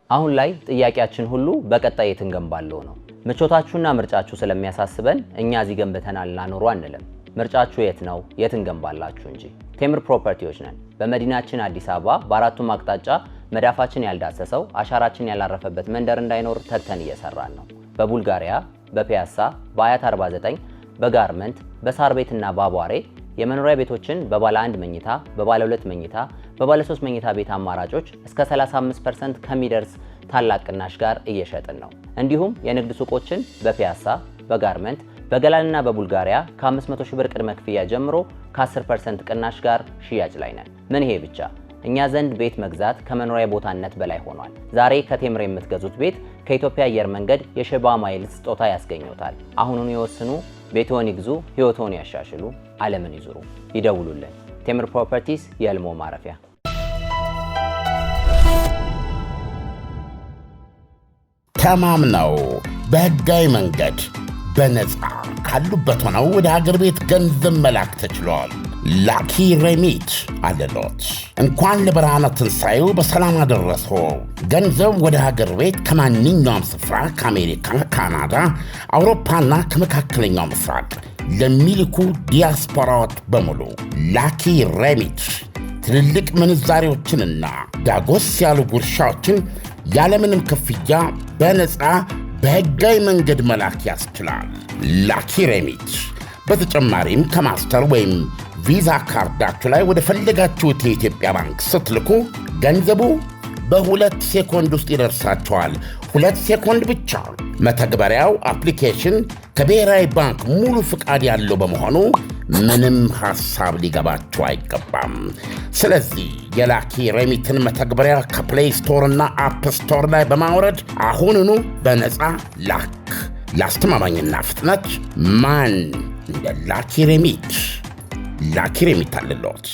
አሁን ላይ ጥያቄያችን ሁሉ በቀጣይ የት እንገንባለው ነው። ምቾታችሁና ምርጫችሁ ስለሚያሳስበን እኛ እዚህ ገንብተናልና ኑሩ አንልም። ምርጫችሁ የት ነው? የት እንገንባላችሁ እንጂ። ቴምር ፕሮፐርቲዎች ነን። በመዲናችን አዲስ አበባ በአራቱም አቅጣጫ መዳፋችን ያልዳሰሰው አሻራችን ያላረፈበት መንደር እንዳይኖር ተግተን እየሰራን ነው። በቡልጋሪያ፣ በፒያሳ፣ በአያት 49፣ በጋርመንት፣ በሳር ቤትና በአቧሬ የመኖሪያ ቤቶችን በባለ 1 መኝታ፣ በባለ 2 መኝታ፣ በባለ 3 መኝታ ቤት አማራጮች እስከ 35% ከሚደርስ ታላቅ ቅናሽ ጋር እየሸጥን ነው። እንዲሁም የንግድ ሱቆችን በፒያሳ፣ በጋርመንት፣ በገላንና በቡልጋሪያ ከ500 ሺህ ብር ቅድመ ክፍያ ጀምሮ ከ10% ቅናሽ ጋር ሽያጭ ላይ ነን። ምን ይሄ ብቻ! እኛ ዘንድ ቤት መግዛት ከመኖሪያ ቦታነት በላይ ሆኗል። ዛሬ ከቴምር የምትገዙት ቤት ከኢትዮጵያ አየር መንገድ የሸባ ማይልስ ስጦታ ያስገኙታል። አሁኑን ይወስኑ፣ ቤትዎን ይግዙ፣ ህይወትዎን ያሻሽሉ፣ ዓለምን ይዙሩ። ይደውሉልን። ቴምር ፕሮፐርቲስ የህልሞ ማረፊያ። ተማምነው በህጋዊ መንገድ በነፃ ካሉበት ሆነው ወደ ሀገር ቤት ገንዘብ መላክ ተችሏል። ላኪ ሬሚት አለሎት። እንኳን ለብርሃነ ትንሣኤው በሰላም አደረሶ። ገንዘብ ወደ ሀገር ቤት ከማንኛውም ስፍራ ከአሜሪካ፣ ካናዳ፣ አውሮፓና ከመካከለኛው ምስራቅ ለሚልኩ ዲያስፖራዎች በሙሉ ላኪ ሬሚት ትልልቅ ምንዛሬዎችንና ዳጎስ ያሉ ጉርሻዎችን ያለምንም ክፍያ በነፃ በህጋዊ መንገድ መላክ ያስችላል። ላኪ ሬሚት በተጨማሪም ከማስተር ወይም ቪዛ ካርዳችሁ ላይ ወደ ፈለጋችሁት የኢትዮጵያ ባንክ ስትልኩ ገንዘቡ በ2 ሴኮንድ ውስጥ ይደርሳችኋል። 2 ሴኮንድ ብቻ። መተግበሪያው አፕሊኬሽን ከብሔራዊ ባንክ ሙሉ ፍቃድ ያለው በመሆኑ ምንም ሐሳብ ሊገባችሁ አይገባም። ስለዚህ የላኪ ሬሚትን መተግበሪያ ከፕሌይ ስቶር እና አፕ ስቶር ላይ በማውረድ አሁኑኑ በነፃ ላክ። ለአስተማማኝና ፍጥነት ማን እንደ ላኪ ሬሚት! ላኪ ሬሚት አለሎት።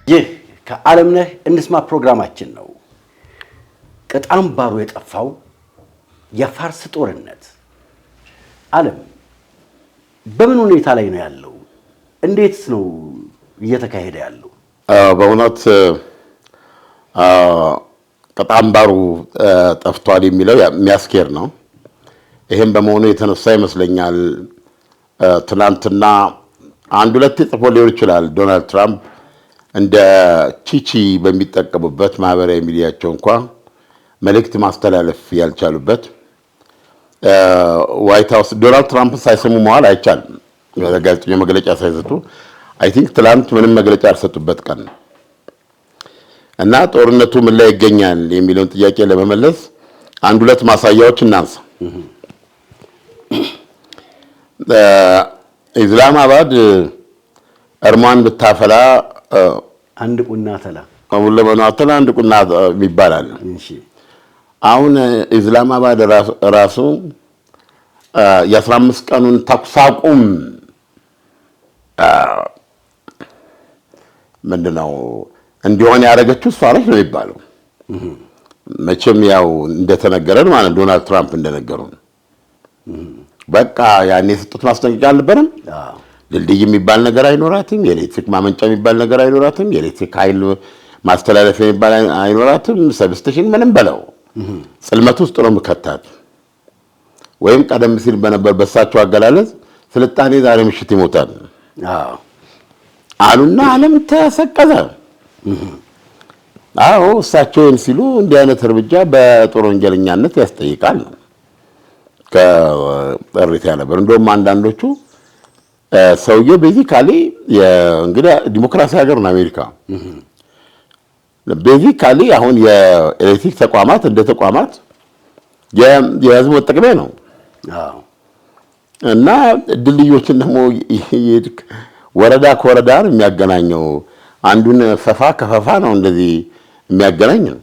ይህ ከዓለምነህ እንስማ ፕሮግራማችን ነው። ቅጥ አምባሩ የጠፋው የፋርስ ጦርነት ዓለም በምን ሁኔታ ላይ ነው ያለው? እንዴትስ ነው እየተካሄደ ያለው? በእውነት ቅጥ አምባሩ ጠፍቷል የሚለው የሚያስኬር ነው። ይህም በመሆኑ የተነሳ ይመስለኛል ትናንትና 1-2 ጽፎ ሊሆን ይችላል ዶናልድ ትራምፕ እንደ ቺቺ በሚጠቀሙበት ማህበራዊ ሚዲያቸው እንኳ መልእክት ማስተላለፍ ያልቻሉበት ዋይት ሃውስ ዶናልድ ትራምፕ ሳይሰሙ መዋል አይቻልም። ጋዜጠኞች መግለጫ ሳይሰጡ አይ ቲንክ ትላንት ምንም መግለጫ ያልሰጡበት ቀን እና ጦርነቱ ምን ላይ ይገኛል የሚለውን ጥያቄ ለመመለስ 1-2 ማሳያዎች እናንሳ። ኢስላማባድ እርሟን ብታፈላ አንድ ቁና ተላ ለመናተላ አንድ ቁና ይባላል። እሺ አሁን ኢስላማባድ ራሱ የ15 ቀኑን ተኩስ አቁም ምንድነው እንዲሆን ያደረገችው እሷ ነች ነው የሚባለው። መቼም ያው እንደተነገረን ማለት ዶናልድ ትራምፕ እንደነገሩን በቃ ያኔ የሰጡት ማስጠንቀቂያ አልነበረም። ድልድይ የሚባል ነገር አይኖራትም፣ የኤሌክትሪክ ማመንጫ የሚባል ነገር አይኖራትም፣ የኤሌክትሪክ ኃይል ማስተላለፊያ የሚባል አይኖራትም፣ ሰብስቴሽን ምንም በለው ጽልመት ውስጥ ነው የምከታት። ወይም ቀደም ሲል በነበር በሳቸው አገላለጽ ስልጣኔ ዛሬ ምሽት ይሞታል አሉና ዓለም ተሰቀዘ። አዎ እሳቸውን ሲሉ እንዲህ አይነት እርምጃ በጦር ወንጀለኛነት ያስጠይቃል ከጥሪት ያለበር። እንደውም አንዳንዶቹ ሰውየው ቤዚካሊ እንግዲህ ዲሞክራሲ ሀገር ነው አሜሪካ። ቤዚካሊ አሁን የኤሌክትሪክ ተቋማት እንደ ተቋማት የህዝብ መጠቀሚያ ነው እና ድልድዮችን ደግሞ ወረዳ ከወረዳ ነው የሚያገናኘው። አንዱን ፈፋ ከፈፋ ነው እንደዚህ የሚያገናኝ ነው።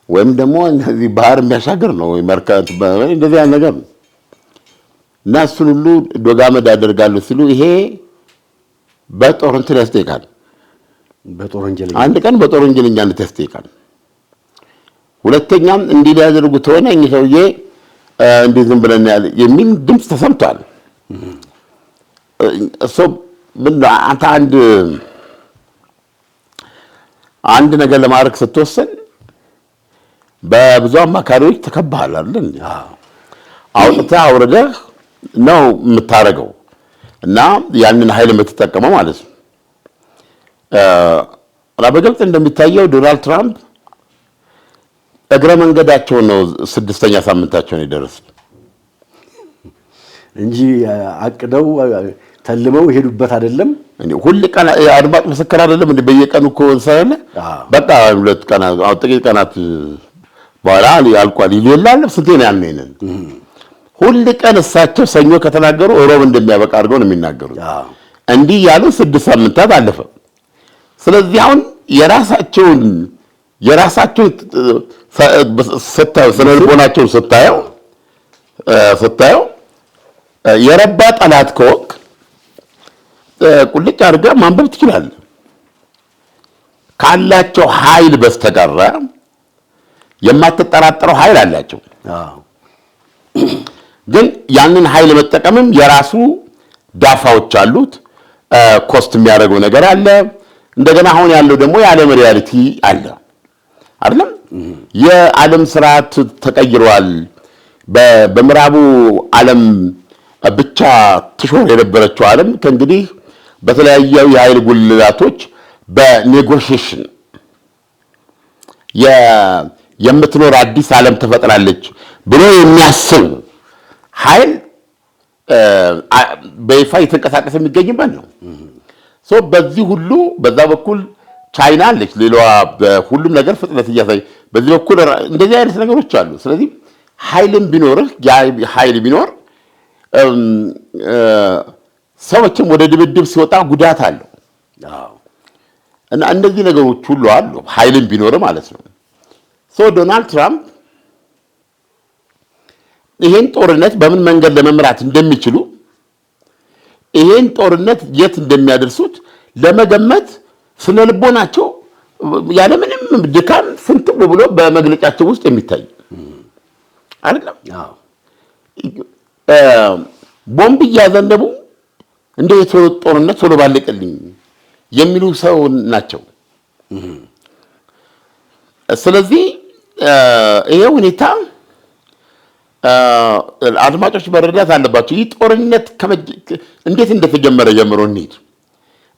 ወይም ደግሞ እንደዚህ ባህር የሚያሻገር ነው መርከብ እንደዚህ አይነት ነገር ነው። እና እሱን ሁሉ ዶጋመድ ያደርጋሉ ሲሉ ይሄ በጦር እንትን ያስጠይቃል። በጦር ወንጀለኛ አንድ ቀን በጦር ወንጀለኛነት ያስጠይቃል። ሁለተኛም እንዲህ ሊያደርጉት ሆነ እኚህ ሰውዬ እንዲህ ዝም ብለን ያለ የሚል ድምፅ ተሰምቷል። እሱ ምን አንተ አንድ አንድ ነገር ለማድረግ ስትወሰን በብዙ አማካሪዎች ተከባሃል አይደል? አውጥተህ አውርደህ ነው የምታረገው እና ያንን ኃይል የምትጠቀመው ማለት ነው። በግልጽ እንደሚታየው ዶናልድ ትራምፕ እግረ መንገዳቸውን ነው 6ኛ ሳምንታቸውን የደረሱት እንጂ አቅደው ተልመው ይሄዱበት አይደለም። ሁሉ ቀን አድማጭ ምስክር አይደለም እንዴ? በየቀኑ እኮ እንሰራለ። በቃ 2 ቀናት ጥቂት ቀናት በኋላ ያልቋል ይላል። ስንቴ ነው ያልነን? ሁሉ ቀን እሳቸው ሰኞ ከተናገሩ ሮብ እንደሚያበቃ አድርገው ነው የሚናገሩት። እንዲህ ያሉ 6 ሳምንታት አለፈ። ስለዚህ አሁን የራሳቸውን ስነ ልቦናቸውን ስታየው የረባ ጠላት ከወቅ ቁልጭ አድርገህ ማንበብ ትችላለህ። ካላቸው ኃይል በስተቀር የማትጠራጠረው ኃይል አላቸው። ግን ያንን ኃይል መጠቀምም የራሱ ዳፋዎች አሉት። ኮስት የሚያደርገው ነገር አለ። እንደገና አሁን ያለው ደግሞ የዓለም ሪያሊቲ አለ አይደለም? የዓለም ስርዓት ተቀይሯል። በምዕራቡ ዓለም ብቻ ትሾር የነበረችው ዓለም ከእንግዲህ በተለያዩ የኃይል ጉልላቶች በኔጎሽዬሽን የምትኖር አዲስ ዓለም ተፈጥራለች ብሎ የሚያስብ ኃይል በይፋ የተንቀሳቀሰ የሚገኝበት ነው። በዚህ ሁሉ በዛ በኩል ቻይና አለች፣ ሌላዋ በሁሉም ነገር ፍጥነት እያሳይ በዚህ በኩል እንደዚህ አይነት ነገሮች አሉ። ስለዚህ ኃይልም ቢኖርህ ኃይል ቢኖር ሰዎችም ወደ ድብድብ ሲወጣ ጉዳት አለው እና እንደዚህ ነገሮች ሁሉ አሉ፣ ኃይልም ቢኖር ማለት ነው። ዶናልድ ትራምፕ ይሄን ጦርነት በምን መንገድ ለመምራት እንደሚችሉ ይሄን ጦርነት የት እንደሚያደርሱት ለመገመት ስነ ልቦናቸው ያለምንም ድካም ፍንትው ብሎ በመግለጫቸው ውስጥ የሚታይ አይደለም። ቦምብ እያዘነቡ እንደ ጦርነት ቶሎ ባለቀልኝ የሚሉ ሰው ናቸው። ስለዚህ ይሄ ሁኔታ አድማጮች መረዳት አለባቸው። ይህ ጦርነት እንዴት እንደተጀመረ ጀምሮ እንሂድ።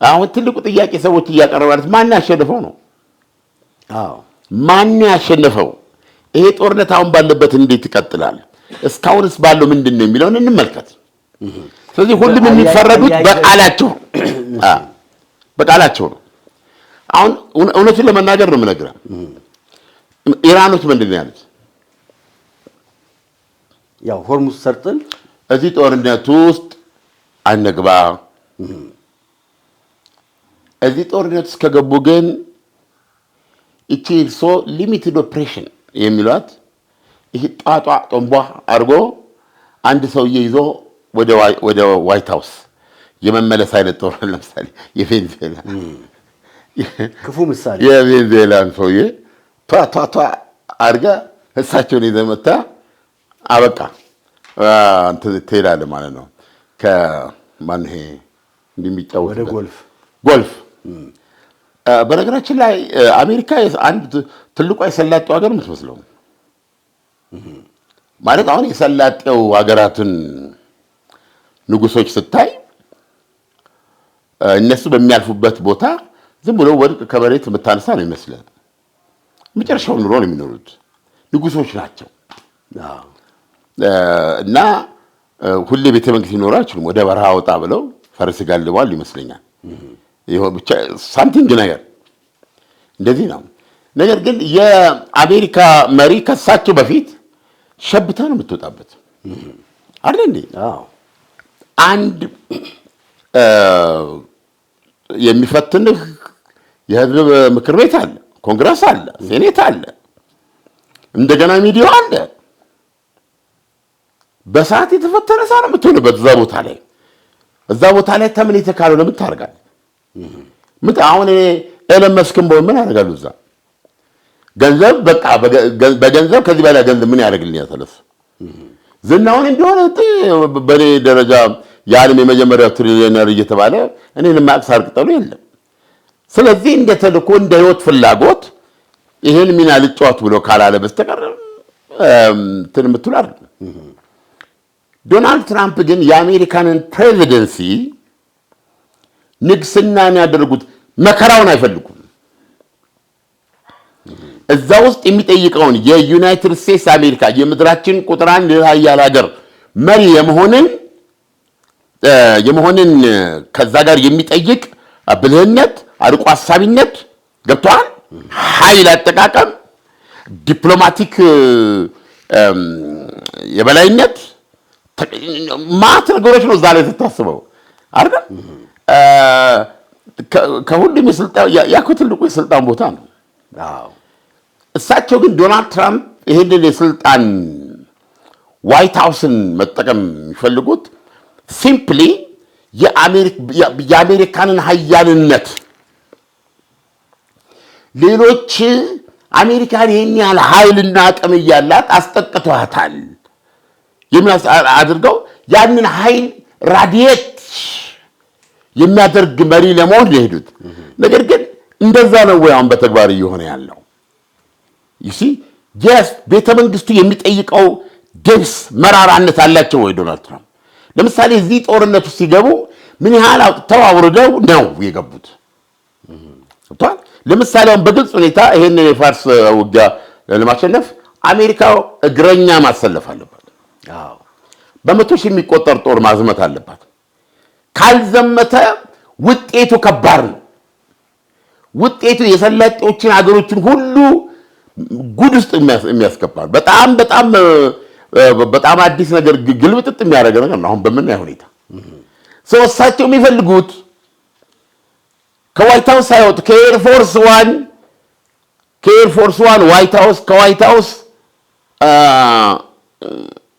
አሁን ትልቁ ጥያቄ ሰዎች እያቀረቡ ያሉት ማን ያሸነፈው ነው? ማን ያሸነፈው? ይሄ ጦርነት አሁን ባለበት እንዴት ይቀጥላል? እስካሁንስ ባለው ምንድን ነው የሚለውን እንመልከት። ስለዚህ ሁሉም የሚፈረዱት በቃላቸው ነው። አሁን እውነቱን ለመናገር ነው የምነግርህ። ኢራኖች ምንድን ነው ያሉት? ያው ሆርሙዝ ሰርጥን እዚህ ጦርነት ውስጥ አንግባ፣ እዚህ ጦርነት ውስጥ ከገቡ ግን እቺ ሊሚትድ ኦፕሬሽን የሚሏት ይሄ ጧጧ ጦንቧ አድርጎ አንድ ሰውዬ ይዞ ወደ ዋይት ሃውስ የመመለስ አይነት ጦርነት፣ ለምሳሌ የቬንዙዌላ ክፉ ምሳሌ የቬንዙዌላን ሰውዬ ቷ አድርገህ እሳቸውን ይዘህ መተህ አበቃ እንትን ትሄዳለህ ማለት ነው። ከማን ይሄ እንደሚጫወት ወደ ጎልፍ። በነገራችን ላይ አሜሪካ አንድ ትልቋ የሰላጤው ሀገር የምትመስለው ማለት አሁን የሰላጤው ሀገራትን ንጉሶች ስታይ እነሱ በሚያልፉበት ቦታ ዝም ብሎ ወድቅ ከመሬት የምታነሳ ነው ይመስላል። መጨረሻውን ኑሮ ነው የሚኖሩት። ንጉሶች ናቸው እና ሁሌ ቤተ መንግስት ይኖሩ አይችሉም። ወደ በረሃ ወጣ ብለው ፈረስ ጋልበዋል ይመስለኛል። ይሄው ብቻ ሳምቲንግ ነገር እንደዚህ ነው። ነገር ግን የአሜሪካ መሪ ከሳቸው በፊት ሸብታ ነው የምትወጣበት አይደል እንዴ? አንድ የሚፈትንህ የህዝብ ምክር ቤት አለ፣ ኮንግረስ አለ፣ ሴኔት አለ፣ እንደገና ሚዲያው አለ። በሰዓት የተፈተነ ሰው ነው የምትሆንበት እዛ ቦታ ላይ ተምኔት ካልሆነ ምን ታደርጋለህ? አሁን ኤለን መስክን ምን ያደርጋሉ? እዛ ገንዘብ በቃ በገንዘብ ከዚህ በላይ ገንዘብ ምን ያደርግልኛል? ተለፍ ዝናውን እንዲሆነ በኔ ደረጃ የዓለም የመጀመሪያው ትሪሊዮነር እየተባለ እኔን ማቅሳር ቅጠሉ የለም። ስለዚህ እንደ ተልእኮ እንደ ህይወት ፍላጎት ይሄን ሚና ልጫወት ብሎ ካላለ በስተቀር እንትን የምትሉ አይደል። ዶናልድ ትራምፕ ግን የአሜሪካንን ፕሬዚደንሲ ንግስናን ያደረጉት መከራውን አይፈልጉም። እዛ ውስጥ የሚጠይቀውን የዩናይትድ ስቴትስ አሜሪካ የምድራችን ቁጥር 1 ኃያል ሀገር መሪ የመሆንን ከዛ ጋር የሚጠይቅ ብልህነት፣ አርቆ ሐሳቢነት ገብቷል። ኃይል አጠቃቀም፣ ዲፕሎማቲክ የበላይነት ማት ነገሮች ነው እዛ ላይ ተታስበው አይደል? ከሁሉም የስልጣን ያኮ ትልቁ የስልጣን ቦታ ነው። እሳቸው ግን ዶናልድ ትራምፕ ይሄንን የስልጣን ዋይት ሃውስን መጠቀም የሚፈልጉት ሲምፕሊ የአሜሪካንን ኃያልነት ሌሎች አሜሪካን ይሄን ያህል ኃይልና አቅም እያላት አስጠቅቷታል አድርገው ያንን ኃይል ራዲየት የሚያደርግ መሪ ለመሆን የሄዱት። ነገር ግን እንደዛ ነው ወይ አሁን በተግባር እየሆነ ያለው? ይሲ ቤተ መንግስቱ የሚጠይቀው ደብስ መራራነት አላቸው ወይ ዶናልድ ትራምፕ? ለምሳሌ እዚህ ጦርነቱ ሲገቡ ምን ያህል አውጥተው አውርደው ነው የገቡት? ለምሳሌ አሁን በግልጽ ሁኔታ ይሄን የፋርስ ውጊያ ለማሸነፍ አሜሪካው እግረኛ ማሰለፍ አለባት። በመቶ ሺህ የሚቆጠር ጦር ማዝመት አለባት። ካልዘመተ ውጤቱ ከባድ ነው። ውጤቱ የሰላጤዎችን ሀገሮችን ሁሉ ጉድ ውስጥ የሚያስገባ በጣም በጣም በጣም አዲስ ነገር ግልብጥጥ የሚያደርግ ነገር ነው አሁን በምናየው ሁኔታ። እሳቸው የሚፈልጉት ከዋይት ሃውስ ሳይወጡ ከኤር ፎርስ ዋን ዋይት ሃውስ ከዋይት ሃውስ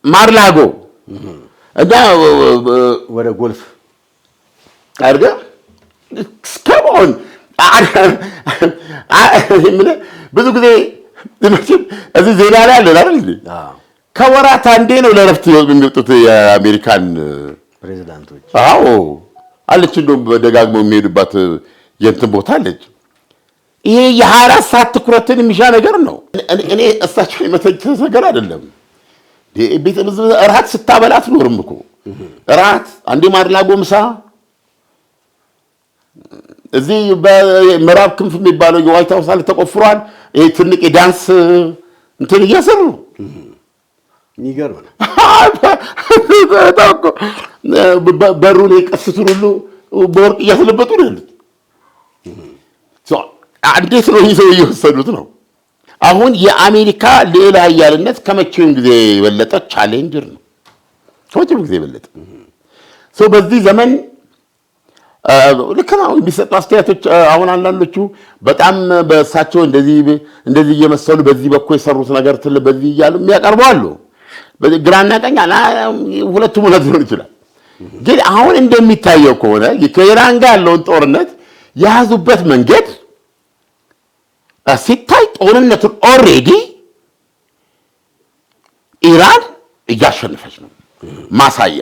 ማርላጎ እና ወደ ጎልፍ አርጋ እስከሆን ብዙ ጊዜ እዚህ ዜና ላይ አለ አይደል? ከወራት አንዴ ነው ለረፍት የሚወጡት የአሜሪካን ፕሬዝዳንቶች። አዎ አለች፣ እንደውም ደጋግመው የሚሄዱባት የእንትን ቦታ አለች። ይሄ የ24 ሰዓት ትኩረትን የሚሻ ነገር ነው። እኔ እሳቸው የመተቸት ነገር አይደለም። እራት ስታበላ አትኖርም እኮ እራት አንዴ ማድላጎ ምሳ እዚህ በምዕራብ ክንፍ የሚባለው የዋይት ሃውስ አለ ተቆፍሯል። ይሄ ትልቅ የዳንስ እንትን እያሰሩ ነው። ይገርም ነው። በሩን የቀስቱን ሁሉ በወርቅ እያስለበጡ ነው ያሉት። እንዴት ነው ይዘው እየወሰዱት ነው? አሁን የአሜሪካ ሌላ ኃያልነት ከመቼውም ጊዜ የበለጠ ቻሌንጀር ነው። ከመቼውም ጊዜ የበለጠ በዚህ ዘመን ልክ ነው የሚሰጡ አስተያየቶች። አሁን አንዳንዶቹ በጣም በእሳቸው እንደዚህ እየመሰሉ በዚህ በኩል የሰሩት ነገር በዚህ እያሉ የሚያቀርቡ አሉ። ግራና ቀኝ ሁለቱም እውነት ሊሆን ይችላል። ግን አሁን እንደሚታየው ከሆነ ከኢራን ጋር ያለውን ጦርነት የያዙበት መንገድ ሲታይ ጦርነቱን ኦልሬዲ ኢራን እያሸነፈች ነው። ማሳያ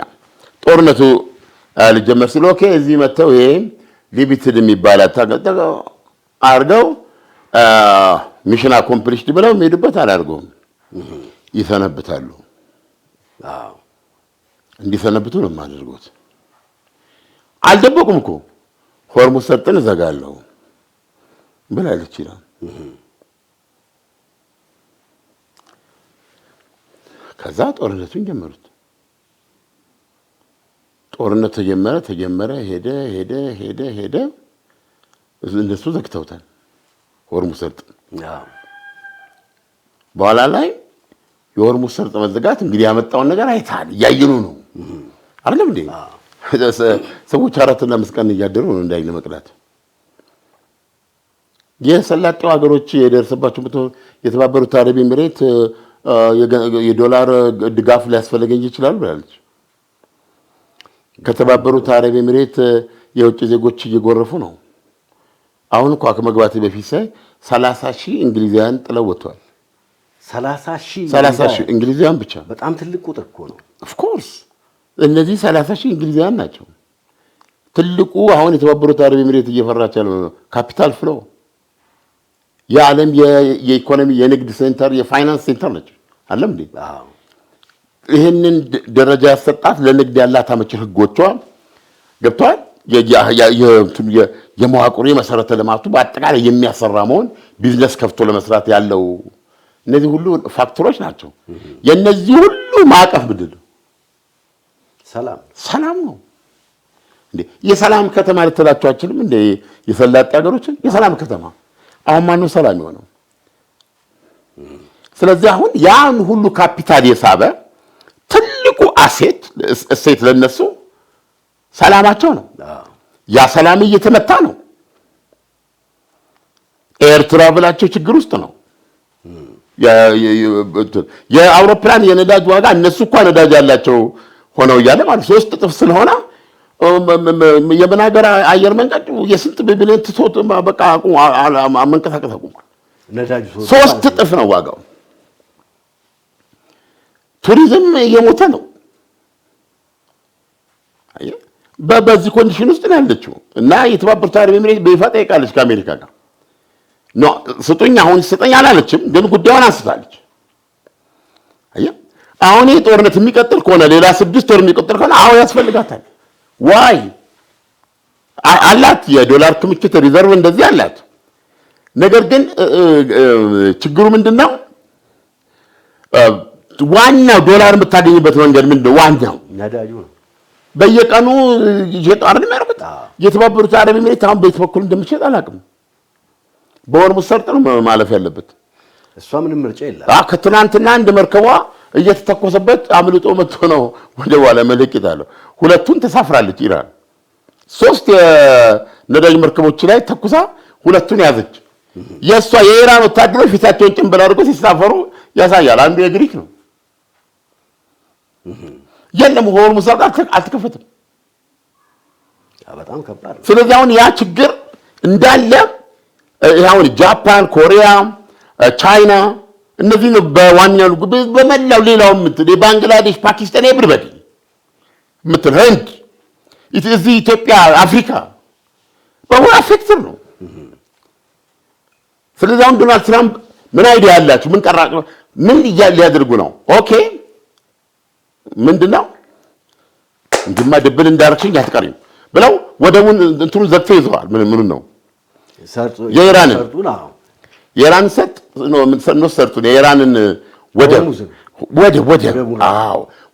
ጦርነቱ ልጀመር ሲል ኦኬ እዚህ መተው ይሄ ሊሚትድ የሚባል አድርገው ሚሽን አኮምፕሊሽድ ብለው የሚሄዱበት አላደርገውም። ይሰነብታሉ። እንዲሰነብቱ ነው የማደርጉት። አልደበቁም እኮ ሆርሙዝ ሰርጥን እዘጋለሁ ብላለች ይላል። ከዛ ጦርነቱን ጀመሩት። ጦርነቱ ተጀመረ ሄደ እነሱ ዘግተውታል ሆርሙዝ ሰርጥን። በኋላ ላይ የሆርሙዝ ሰርጥ መዘጋት እንግዲህ ያመጣውን ነገር አይታል እያየኑ ነው አይደለም እንዴ? ሰዎች 4 እና 5 ቀን እያደሩ ነው እንዳይለ መቅዳት። የሰላጤው ሀገሮች የደረሰባቸው የተባበሩት አረብ ኤሚሬት የዶላር ድጋፍ ሊያስፈልገኝ ይችላል ብላለች። ከተባበሩት አረብ ኤሚሬት የውጭ ዜጎች እየጎረፉ ነው። አሁን እንኳን ከመግባት በፊት 30,000 እንግሊዛውያን ጥለው ወጥተዋል። 30,000 እንግሊዛውያን ብቻ። በጣም ትልቅ ቁጥር እኮ ነው። ኦፍ ኮርስ እነዚህ 30,000 እንግሊዛውያን ናቸው። ትልቁ አሁን የተባበሩት አረብ ኤሚሬት እየፈራች ያለው ካፒታል ፍሎ የዓለም የኢኮኖሚ የንግድ ሴንተር የፋይናንስ ሴንተር ነች አይደለም እንዴ? ይህንን ደረጃ ያሰጣት ለንግድ ያላት አመቺ ህጎቿ ገብቷል። የመዋቅሩ መሰረተ ልማቱ በአጠቃላይ የሚያሰራ መሆን ቢዝነስ ከፍቶ ለመስራት ያለው እነዚህ ሁሉ ፋክተሮች ናቸው። የነዚህ ሁሉ ማዕቀፍ ምንድን ነው? ሰላም ነው እንዴ? የሰላም ከተማ ልትላቸው አችልም እንዴ? የሰላጤ ሀገሮችን የሰላም ከተማ አሁን ማን ነው ሰላም የሆነው? ስለዚህ አሁን ያን ሁሉ ካፒታል የሳበ ትልቁ እሴት ለነሱ ሰላማቸው ነው። ያ ሰላም እየተመታ ነው። ኤርትራ ብላቸው ችግር ውስጥ ነው። የአውሮፕላን የነዳጅ ዋጋ እነሱ እንኳን ነዳጅ ያላቸው ሆነው እያለ ማለት 3 እጥፍ ስለሆነ የምን ሀገር አየር መንገድ የስንት ቢሊዮን ትቶት በቃ መንቀሳቀስ አቁሟል። ነዳጁ 3 እጥፍ ነው ዋጋው። ቱሪዝም እየሞተ ነው። በዚህ ኮንዲሽን ውስጥ ነው ያለችው እና የተባበሩት አረብ ኤሚሬት በይፋ ጠይቃለች ከአሜሪካ ጋር ነው ስጡኝ አሁን ስጠኝ አላለችም፣ ግን ጉዳዩን አንስታለች። አሁን ይህ ጦርነት የሚቀጥል ከሆነ ሌላ 6 ወር የሚቀጥል ከሆነ አሁን ያስፈልጋታል። ዋይ አላት የዶላር ክምችት ሪዘርቭ እንደዚህ አላት። ነገር ግን ችግሩ ምንድነው? ዋናው ዶላር የምታገኝበት መንገድ ምንድነው? ዋናው ነዳጁ ነው። በየቀኑ ይሸጣል ማለት የተባበሩት አረብ ኤሚሬት አሁን በየት በኩል እንደምትሸጥ አላውቅም። በሆርሙዝ ሰርጥ ነው ማለፍ ያለበት። እሷ ምንም ምርጫ የለም። ከትናንትና አንድ መርከቧ እየተተኮሰበት አምልጦ መጥቶ ነው ወደ ኋላ መልእክት አለው። 2ቱን ተሳፍራለች ኢራን 3 የነዳጅ መርከቦች ላይ ተኩሳ 2ቱን ያዘች። የእሷ የኢራን ወታደሮች ፊታቸውን ጭንብል አድርገው ሲሳፈሩ ያሳያል። አንዱ የግሪክ ነው። የለም ሆርሙዝ ሰርጥ አልተከፈተም። በጣም ከባድ ነው። ስለዚህ አሁን ያ ችግር እንዳለ አሁን ጃፓን፣ ኮሪያ፣ ቻይና እነዚህ ነው በዋናው በመላው ሌላው ባንግላዴሽ፣ ፓኪስታን ኤቭሪባዲ ምትል ህንድ፣ እዚህ ኢትዮጵያ፣ አፍሪካ በሁሉ አፌክትድ ነው። ስለዚህ አሁን ዶናልድ ትራምፕ ምን አይዲያ ያላችሁ ምን ሊያደርጉ ነው? ኦኬ ምንድነው እንግዲህ ድብል እንዳርችኝ አትቀሪም ብለው ወደውን እንትኑ ዘግተው ይዘዋል። ምን ነው የኢራንን ሰጥ ነው ምን ሰርቱ የኢራንን ወደብ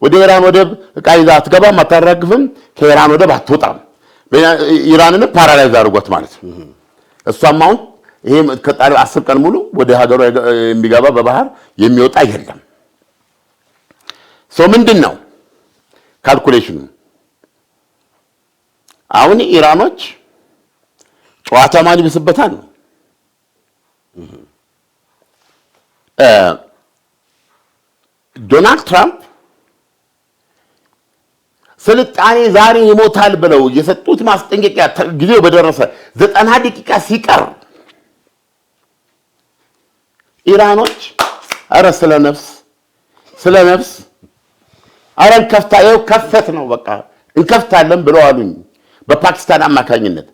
ወደ ኢራን ወደብ ዕቃ ይዛ አትገባም፣ አታራግፍም፣ ከኢራን ወደብ አትወጣም። ኢራንን ፓራላይዝ አድርጓት ማለት ነው። እሷም አሁን ይሄ ከጣሪ 10 ቀን ሙሉ ወደ ሀገሯ የሚገባ በባህር የሚወጣ የለም። ምንድነው ካልኩሌሽኑ? አሁን ኢራኖች ጨዋታ ማን ይብስበታል ነው። ዶናልድ ትራምፕ ስልጣኔ ዛሬ ይሞታል ብለው የሰጡት ማስጠንቀቂያ ጊዜው በደረሰ 90 ደቂቃ ሲቀር ኢራኖች አረ ስለ ነፍስ አረን ከፍተት ነው በቃ እንከፍታለን ብለው አሉኝ። በፓኪስታን አማካኝነት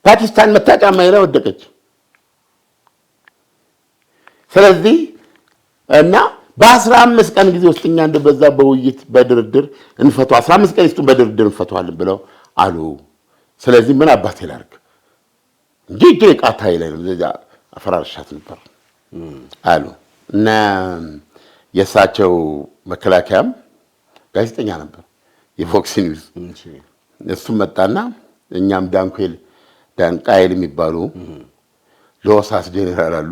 ፓኪስታን መታቀማ ላይ ወደቀች። ስለዚህ እና በ15 ቀን ጊዜ ውስጥ እኛ እንደበዛ በውይይት በድርድር እንፈቱ 15 ቀን ውስጥ በድርድር እንፈቷለን ብለው አሉ። ስለዚህ ምን አባቴ ላድርግ እንጂ ቃታ ይላል ለዛ አፈራርሻት ነበር አሉ እና የሳቸው መከላከያም ጋዜጠኛ ነበር የፎክስ ኒውስ እሱም መጣና እኛም ዳንቃይል የሚባሉ ሎሳስ ጄኔራል አሉ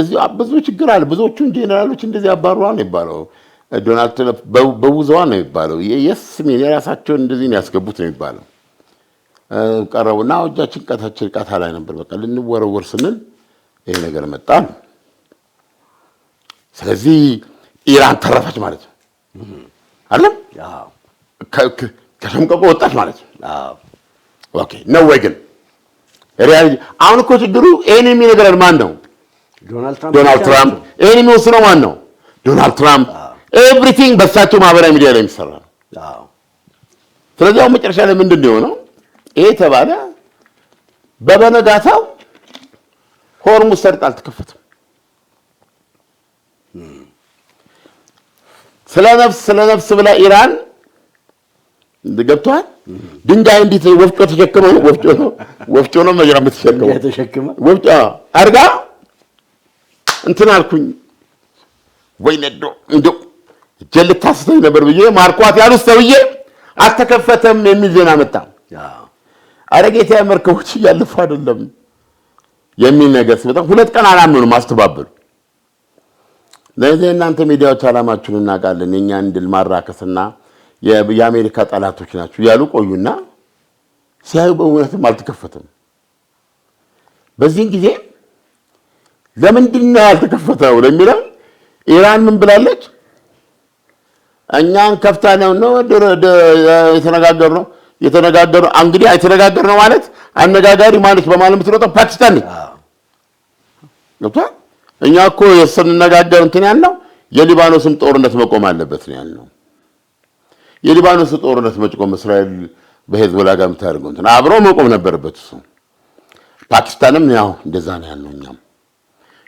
እዚህ ብዙ ችግር አለ። ብዙዎቹን ጄኔራሎች እንደዚህ አባሯል ነው የሚባለው። ዶናልድ ትራምፕ በውዘዋ ነው የሚባለው። የስሜን የራሳቸውን እንደዚህ ነው ያስገቡት ነው የሚባለው። ቀረቡና እጃችን ቃታ ላይ ነበር። በቃ ልንወረወር ስንል ይሄ ነገር መጣ። ስለዚህ ኢራን ተረፈች ማለት ነው አይደል? ከሸምቀቆ ወጣች ማለት ነው። ኦኬ ነው ወይ? ግን ሪያሊቲ አሁን እኮ ችግሩ ኤኒሚ ነገር ማን ነው? ዶናልድ ትራምፕ። ኤኒሚ ወስነው ማን ነው? ዶናልድ ትራምፕ። ኤቭሪቲንግ በሳቸው ማህበራዊ ሚዲያ ላይ የሚሰራ ነው። ስለዚህ አሁን መጨረሻ ላይ ምንድን ነው የሆነው? ይሄ ተባለ። በበነጋታው ሆርሙዝ ሰርጥ አልተከፈተም። ስለ ነፍስ ብላ ኢራን ገብቷል። ድንጋይ እንዴት ወፍጮ ተሸክመው ወፍጮ ነው መጀመሪያ የምትሸከመው ወፍጮ አርጋ እንትን አልኩኝ ወይ ነዶ እንደው ጀልታስተኝ ነበር ብዬ ማርኳት ያሉት ሰውዬ አልተከፈተም የሚል ዜና መጣ። አረጋታ መርከቦች እያለፉ አይደለም የሚል ነገር ሲመጣ 2 ቀን አላመኑም አስተባበሉ። ለዚህ እናንተ ሚዲያዎች አላማችሁን እናውቃለን የኛን ድል ማራከስና የአሜሪካ ጠላቶች ናቸው ያሉ ቆዩና ሲያዩ በእውነትም አልተከፈተም። በዚህ ጊዜ ለምንድን ነው ያልተከፈተው ለሚለው ኢራን ምን ብላለች? እኛን ከፍታነው ነው የተነጋገርነው እንግዲህ የተነጋገርነው ማለት አነጋጋሪ ማለት በማለት የምትሮጠው ፓኪስታን ነች። ገብቷል። እኛ እኮ የስንነጋገር እንትን ያልነው የሊባኖስም ጦርነት መቆም አለበት ነው ያልነው። የሊባኖስ ጦርነት መቆም እስራኤል በሄዝቦላ ጋር የምታደርገው እንትን አብሮ መቆም ነበረበት እሱ። ፓኪስታንም ያው እንደዛ ነው ያልነው። እኛም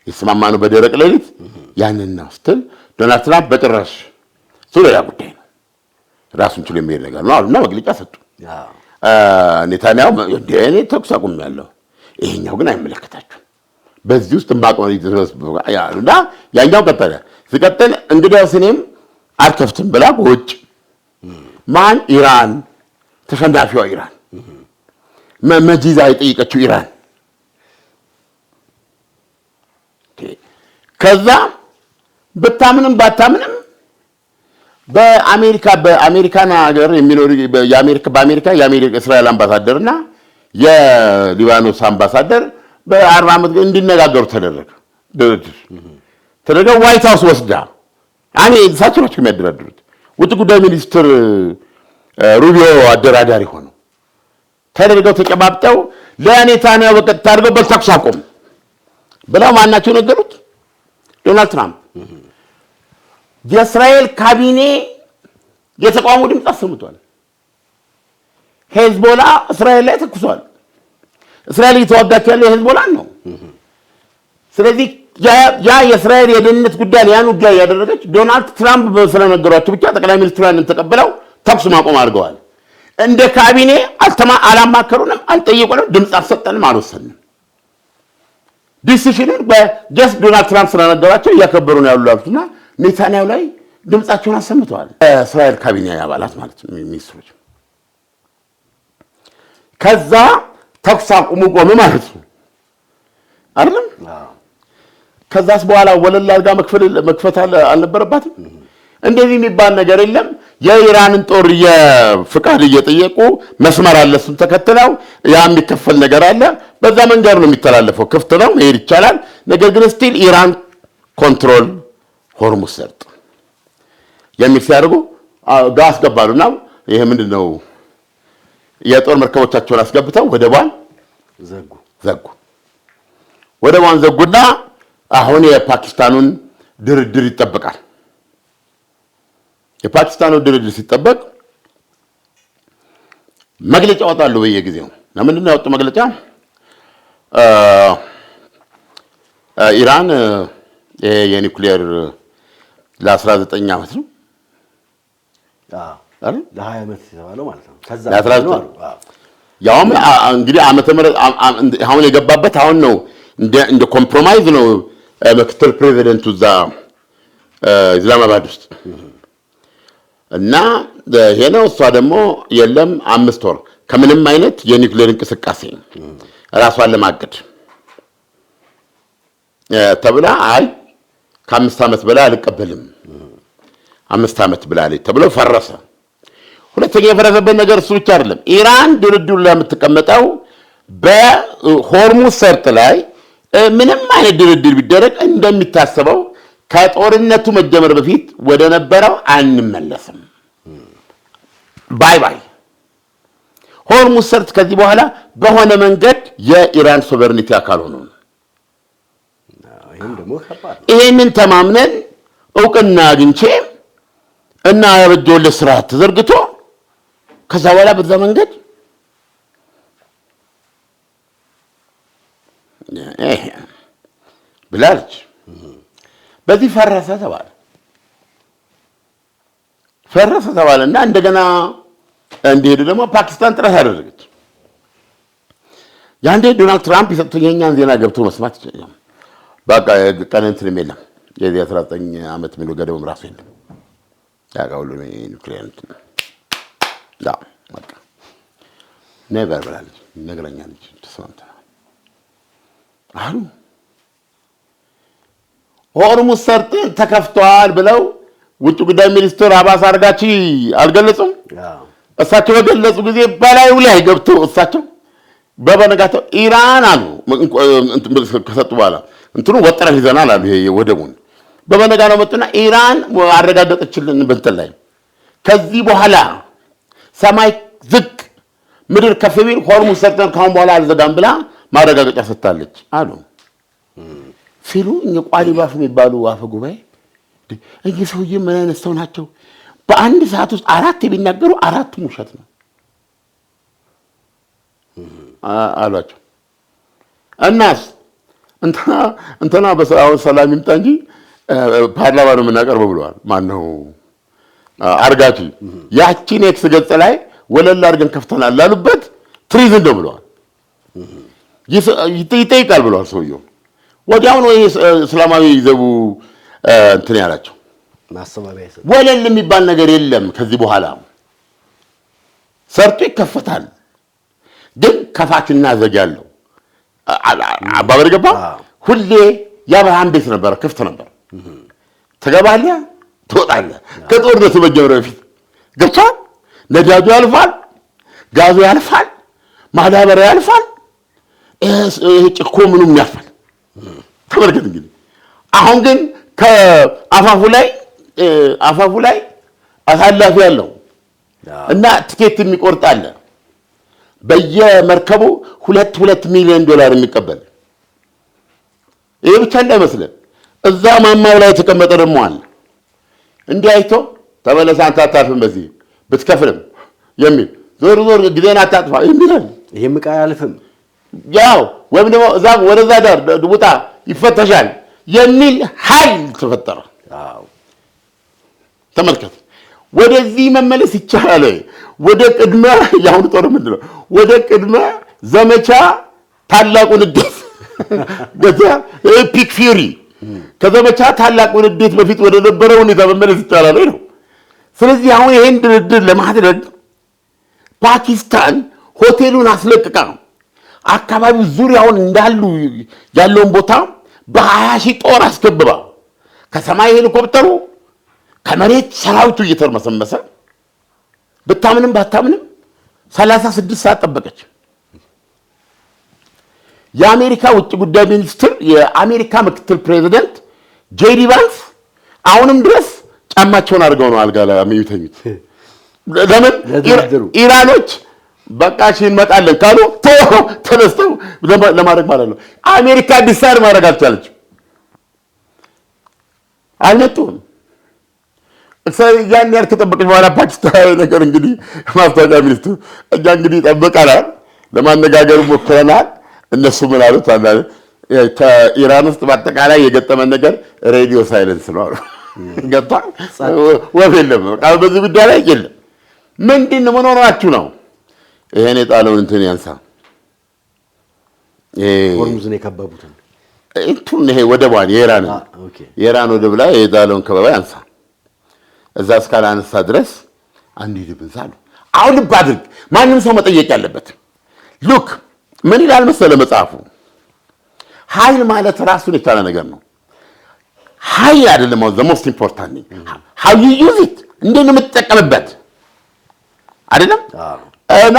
የስማማነው በደረቅ ሌሊት ያንን ነው ስትል ዶናልድ ትራምፕ በጭራሽ ሌላ ጉዳይ ነው ራሱን ችሎ የሚሄድ ነገር ነው አሉና መግለጫ ሰጡ። ኔታንያሁ እኔ ተኩስ አቁሜያለሁ፣ ይሄኛው ግን አይመለከታችሁም፣ በዚህ ውስጥ ማቆም ያሉና ያኛው ቀጠለ። ሲቀጥል እንግዲያውስ እኔም አልከፍትም ብላ በውጭ ማን ኢራን ተሸናፊዋ ኢራን መጂዛ የጠየቀችው ኢራን ከዛ በታምንም ባታምንም በአሜሪካን ሀገር የሚኖር በአሜሪካ እስራኤል አምባሳደርና የሊባኖስ አምባሳደር በ40 ዓመት እንዲነጋገሩ ተደረገ። ዋይት ሃውስ ወስዳ እሳቸው ናቸው የሚያደራድሩት። ውጭ ጉዳይ ሚኒስትር ሩቢዮ አደራዳሪ ሆነው ተደርገው ተጨባብጠው ለኔታንያሁ በቀጥታ አድርገው በተኩስ አቁም ብለው ማናቸው ነገሩት? ዶናልድ ትራምፕ። የእስራኤል ካቢኔ የተቃውሞ ድምፅ አሰምቷል። ሄዝቦላ እስራኤል ላይ ተኩሷል። እስራኤል እየተዋጋች ያለው ሄዝቦላን ነው። ስለዚህ ያ የእስራኤል የደህንነት ጉዳይ ያን ጉዳይ ያደረገች ዶናልድ ትራምፕ ስለነገሯቸው ብቻ ጠቅላይ ሚኒስትሩን ተቀበለው ተኩስ ማቆም አድርገዋል። እንደ ካቢኔ አላማከሩንም፣ አልጠየቁንም፣ ድምፅ አልሰጠንም፣ አልወሰንም። ዲሲሽኑን በጀስት ዶናልድ ትራምፕ ስለነገሯቸው እያከበሩ ነው ያሉትና ኔታንያሁ ላይ ድምፃቸውን አሰምተዋል። እስራኤል ካቢኔ አባላት ማለት ነው ሚኒስትሮች። ከዛ ተኩስ አቁሙ ቆመ ማለት ነው አይደለም። ከዛስ በኋላ ወለል አድርጋ መክፈት አልነበረባትም። እንደዚህ የሚባል ነገር የለም። የኢራንን ጦር የፍቃድ እየጠየቁ መስመር አለ፣ እሱን ተከትለው ያ የሚከፈል ነገር አለ። በዛ መንገድ ነው የሚተላለፈው። ክፍት ነው፣ መሄድ ይቻላል። ነገር ግን ስቲል ኢራን ኮንትሮል ሆርሙዝ ሰርጥ የሚል ሲያደርጉ አስገባሉና ይሄ ምንድነው የጦር መርከቦቻቸውን አስገብተው ወደቧን ዘጉ። ወደቧን ዘጉና አሁን የፓኪስታኑን ድርድር ይጠበቃል። የፓኪስታኑ ድርድር ሲጠበቅ መግለጫ ወጣሉ በየጊዜው። ለምንድን ነው ያወጡ መግለጫ? ኢራን የኒውክሌር ለ19 ዓመት ነው ለ20 ዓመት የተባለው ማለት ነው። ከዛ ያውም እንግዲህ ዓመተ ምህረት አሁን የገባበት አሁን ነው እንደ ኮምፕሮማይዝ ነው። ምክትል ፕሬዚደንቱ እዛ ኢስላማባድ ውስጥ እና ይሄ ነው። እሷ ደግሞ የለም 5 ወር ከምንም አይነት የኒውክሌር እንቅስቃሴ ራሷን ለማገድ ተብላ አይ ከ5 ዓመት በላይ አልቀበልም 5 ዓመት ብላለች ተብሎ ፈረሰ። ሁለተኛ የፈረሰበት ነገር እሱ ብቻ አይደለም። ኢራን ድርድሩ ላይ የምትቀመጠው በሆርሙዝ ሰርጥ ላይ ምንም አይነት ድርድር ቢደረግ እንደሚታሰበው ከጦርነቱ መጀመር በፊት ወደ ነበረው አንመለስም፣ ባይ ባይ። ሆርሙዝ ሰርጥ ከዚህ በኋላ በሆነ መንገድ የኢራን ሶቨርኒቲ አካል ሆኖ ይሄንን ተማምነን እውቅና አግኝቼ እና ያበጀውለት ስርዓት ተዘርግቶ ከዛ በኋላ በዛ መንገድ ብላለች። በዚህ ፈረሰ ተባለና እንደገና እንዲሄዱ ደግሞ ፓኪስታን ጥረት አደረገች። ያንዴ ዶናልድ ትራምፕ የሰጡት የኛን ዜና ገብቶ መስማት ይችላል። በቃ ቀን እንትንም የለም የዚህ 19 ዓመት ሚሉ ገደብም ራሱ የለም። ያጋውሉ ኒውክሊየር ዳ በቃ ነበር ብላለች። ነገረኛለች ተሰምተናል አሉ። ሆርሙዝ ሰርጥ ተከፍቷል ብለው ውጭ ጉዳይ ሚኒስትር አባስ አርጋቺ አልገለጹም። እሳቸው በገለጹ ጊዜ በላዩ ላይ ገብተው እሳቸው በበነጋታው ኢራን አሉ ከሰጡ በኋላ እንትኑ ወጥረን ይዘናል አሉ። ይሄ ወደቡን በበነጋታው መጡና ኢራን አረጋገጠችልን በእንትን ላይ ከዚህ በኋላ ሰማይ ዝቅ ምድር ከፍ ቢል ሆርሙዝ ሰርጥን ካሁን በኋላ አልዘጋም ብላ ማረጋገጫ ሰጥታለች አሉ ሲሉ ቋሊባፍ የሚባሉ አፈ ጉባኤ እዚህ ሰውዬ ምን አይነት ሰው ናቸው? በአንድ ሰዓት ውስጥ አራት ቢናገሩ አራቱም ውሸት ነው አሏቸው። እናስ እንትና በሰላም ሰላም ይምጣ እንጂ ፓርላማ ነው የምናቀርበው ብለዋል። ማነው አርጋቺ ያቺን ኤክስ ገጽ ላይ ወለል አድርገን ከፍተናል ላሉበት ትሪዝን ነው ብለዋል። ይጠይቃል ብለዋል ሰውየው። ወዲያውኑ ይሄ እስላማዊ ዘቡ እንትን ያላቸው ማሰባቢያ ወለል የሚባል ነገር የለም ከዚህ በኋላ ሰርቶ ይከፈታል። ግን ከፋችና ዘግ ያለው አባበር ገባ። ሁሌ የአብርሃም ቤት ነበር፣ ክፍት ነበር። ትገባለህ፣ ትወጣለህ። ከጦርነቱ መጀመሪያ በፊት ገብቷል። ነዳጁ ያልፋል፣ ጋዙ ያልፋል፣ ማዳበሪያ ያልፋል፣ ጭኮ ምኑም ያልፋል። ተመልከት እንግዲህ አሁን ግን ከአፋፉ ላይ አሳላፊ ያለው እና ትኬት የሚቆርጥ አለ። በየመርከቡ 2 ሚሊዮን ዶላር የሚቀበል ይሄ ብቻ እንዳይመስለን እዛ ማማው ላይ የተቀመጠ ደግሞ አለ። እንዲህ አይቶ ተመለስ አንተ አታርፍም በዚህ ብትከፍልም የሚል ዞር ጊዜን አታጥፋ የሚል ይሄም ዕቃ አያልፍም ያው ወይም ደግሞ እዛ ወደዛ ዳር ውጣ ይፈተሻል የሚል ኃይል ተፈጠረ። ተመልከት፣ ወደዚህ መመለስ ይቻላል። ወደ ቅድመ ያሁን ጦር ምንድነው? ወደ ቅድመ ዘመቻ ታላቁን ንዴት ገዛ ኤፒክ ፊውሪ ከዘመቻ ታላቁን ንዴት በፊት ወደ ነበረው ሁኔታ መመለስ ይቻላል ነው። ስለዚህ አሁን ይሄን ድርድር ለማድረግ ፓኪስታን ሆቴሉን አስለቅቃ አካባቢው ዙሪያውን እንዳሉ ያለውን ቦታ በ20,000 ጦር አስከብባ ከሰማይ ሄሊኮፕተሩ ከመሬት ሰራዊቱ እየተርመሰመሰ ብታምንም ባታምንም 36 ሰዓት ጠበቀች። የአሜሪካ ውጭ ጉዳይ ሚኒስትር የአሜሪካ ምክትል ፕሬዝዳንት ጄዲ ቫንስ አሁንም ድረስ ጫማቸውን አድርገው ነው አልጋ ላይ የሚተኙት። ለምን ኢራኖች በቃ እሺ እንመጣለን ካሉ ተነስተው ለማድረግ ማለት ነው። አሜሪካ ዲሳይድ ማድረግ አልቻለች። አልመጡም። ያን ያህል ከጠበቀች በኋላ ፓኪስታን ነገር እንግዲህ ማስታወቂያ ሚኒስትሩ እኛ እንግዲህ ጠብቀናል፣ ለማነጋገር ሞክረናል። እነሱ ምን አሉት? ኢራን ውስጥ በአጠቃላይ የገጠመን ነገር ሬዲዮ ሳይለንስ ነው አሉ። ገባ ወፍ የለም፣ በዚህ ጉዳይ ላይ የለም። ምንድን ነው ምን ሆናችሁ ነው? ይሄን የጣለውን እንትን ያንሳ። ሆርሙዝን የከበቡትን እንትን ይሄ ወደቧን የኢራን ወደብ ላይ የጣለውን ከበባ ያንሳ። እዛ እስካላነሳ ድረስ አንሄድም አሉ። አሁን ልብ አድርግ፣ ማንም ሰው መጠየቅ ያለበት ሉክ ምን ይላል መሰለ መጽሐፉ፣ ኃይል ማለት ራሱን የቻለ ነገር ነው። ኃይል አይደለም the most important thing how you use it፣ እንዴት ነው የምትጠቀምበት አይደለም። እና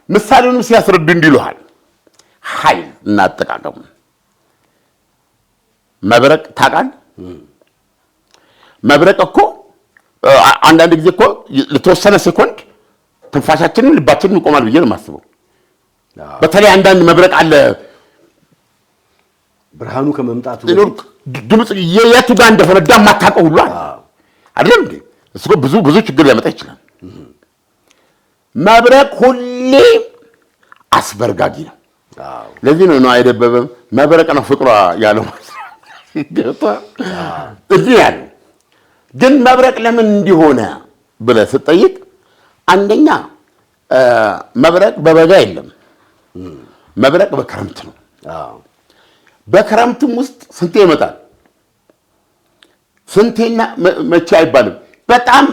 ምሳሌውንም ሲያስረዱ እንዲሉሃል ኃይል እና አጠቃቀሙ። መብረቅ ታውቃለህ? መብረቅ እኮ አንዳንድ ጊዜ እኮ ለተወሰነ ሴኮንድ ትንፋሻችንን ልባችንን ይቆማል ብዬ ነው የማስበው። በተለይ አንዳንድ መብረቅ አለ ብርሃኑ ከመምጣቱ ድምፅ የቱ ጋር እንደፈነዳ የማታውቀው ሁሉ አለ አይደለም እንዴ? እሱ ብዙ ችግር ሊያመጣ ይችላል። መብረቅ ሁሌ አስበርጋጊ ነው። ለዚህ ነው አይደበበም መብረቅ ነው ፍቅሯ ያለው እዚህ ያለው። ግን መብረቅ ለምን እንዲሆነ ብለህ ስትጠይቅ አንደኛ መብረቅ በበጋ የለም፣ መብረቅ በክረምት ነው። በክረምትም ውስጥ ስንቴ ይመጣል፣ ስንቴና መቼ አይባልም። በጣም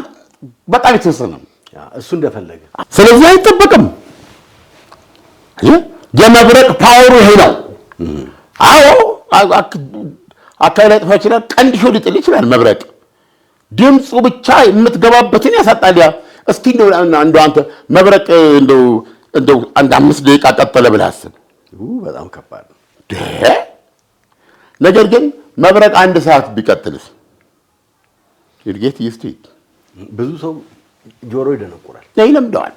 በጣም የተወሰነ ነው እሱ እንደፈለገ። ስለዚህ አይጠበቅም። የመብረቅ ፓወሩ ይሄ ነው። አዎ አካባቢ ላይ ጥፋ ይችላል፣ ቀንድሾ ሊጥል ይችላል። መብረቅ ድምፁ ብቻ የምትገባበትን ያሳጣል። እስኪ እንደው አንተ መብረቅ እንደው አንድ 5 ደቂቃ ቀጠለ ብለህ አስብ። በጣም ከባድ ነው። ነገር ግን መብረቅ 1 ሰዓት ቢቀጥልስ ይርጌት ይስቲ ብዙ ሰው ጆሮ ይደነቁራል። ይለምደዋል።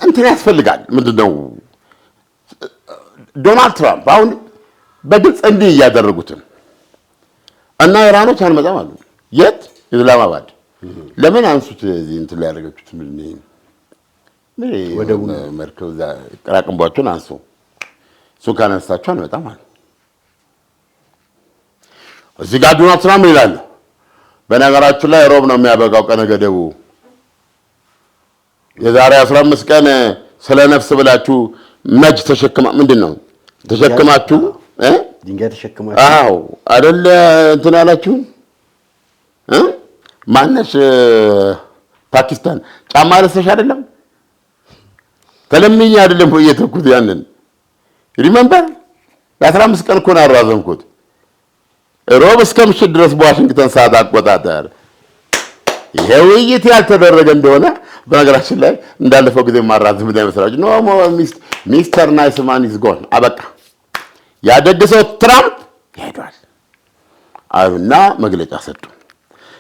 እንትን ያስፈልጋል። ምንድነው ዶናልድ ትራምፕ አሁን በግልጽ እንዲህ እያደረጉትን እና ኢራኖች አንመጣም አሉ። የት ኢስላማባድ ለምን አንሱት? እዚህ እንትን ላይ ያደረገችሁት ምን ወደቡ መርከብ እዛ ቅራቅንቧቸውን አንሱ። እሱን ካነሳችሁ አንመጣም አሉ። እዚህ ጋር ዶናልድ ትራምፕ ይላሉ፣ በነገራችን ላይ ሮብ ነው የሚያበቃው ቀነ ገደቡ። የዛሬ 15 ቀን ስለ ነፍስ ብላችሁ መጅ ምንድነው ተሸክማችሁ ድንጋይ ተሸክማችሁ አዎ አይደል እንትን ያላችሁ ማነሽ ፓኪስታን ጫማ ለሰሽ አይደለም ተለምኝ አይደለም እየተኩት ያንን ሪመምበር በ15 ቀን እኮ ነው አራዘምኩት። ሮብ እስከ ምሽት ድረስ በዋሽንግተን ሰዓት አቆጣጠር ይሄ ውይይት ያልተደረገ እንደሆነ በነገራችን ላይ እንዳለፈው ጊዜ ማራዝም እንዳይመስላችሁ ኖ ሚስተር ናይስ ማን ኢዝ ጎን አበቃ። ያደገሰው ትራምፕ ይሄዳል አሉና መግለጫ ሰጡ።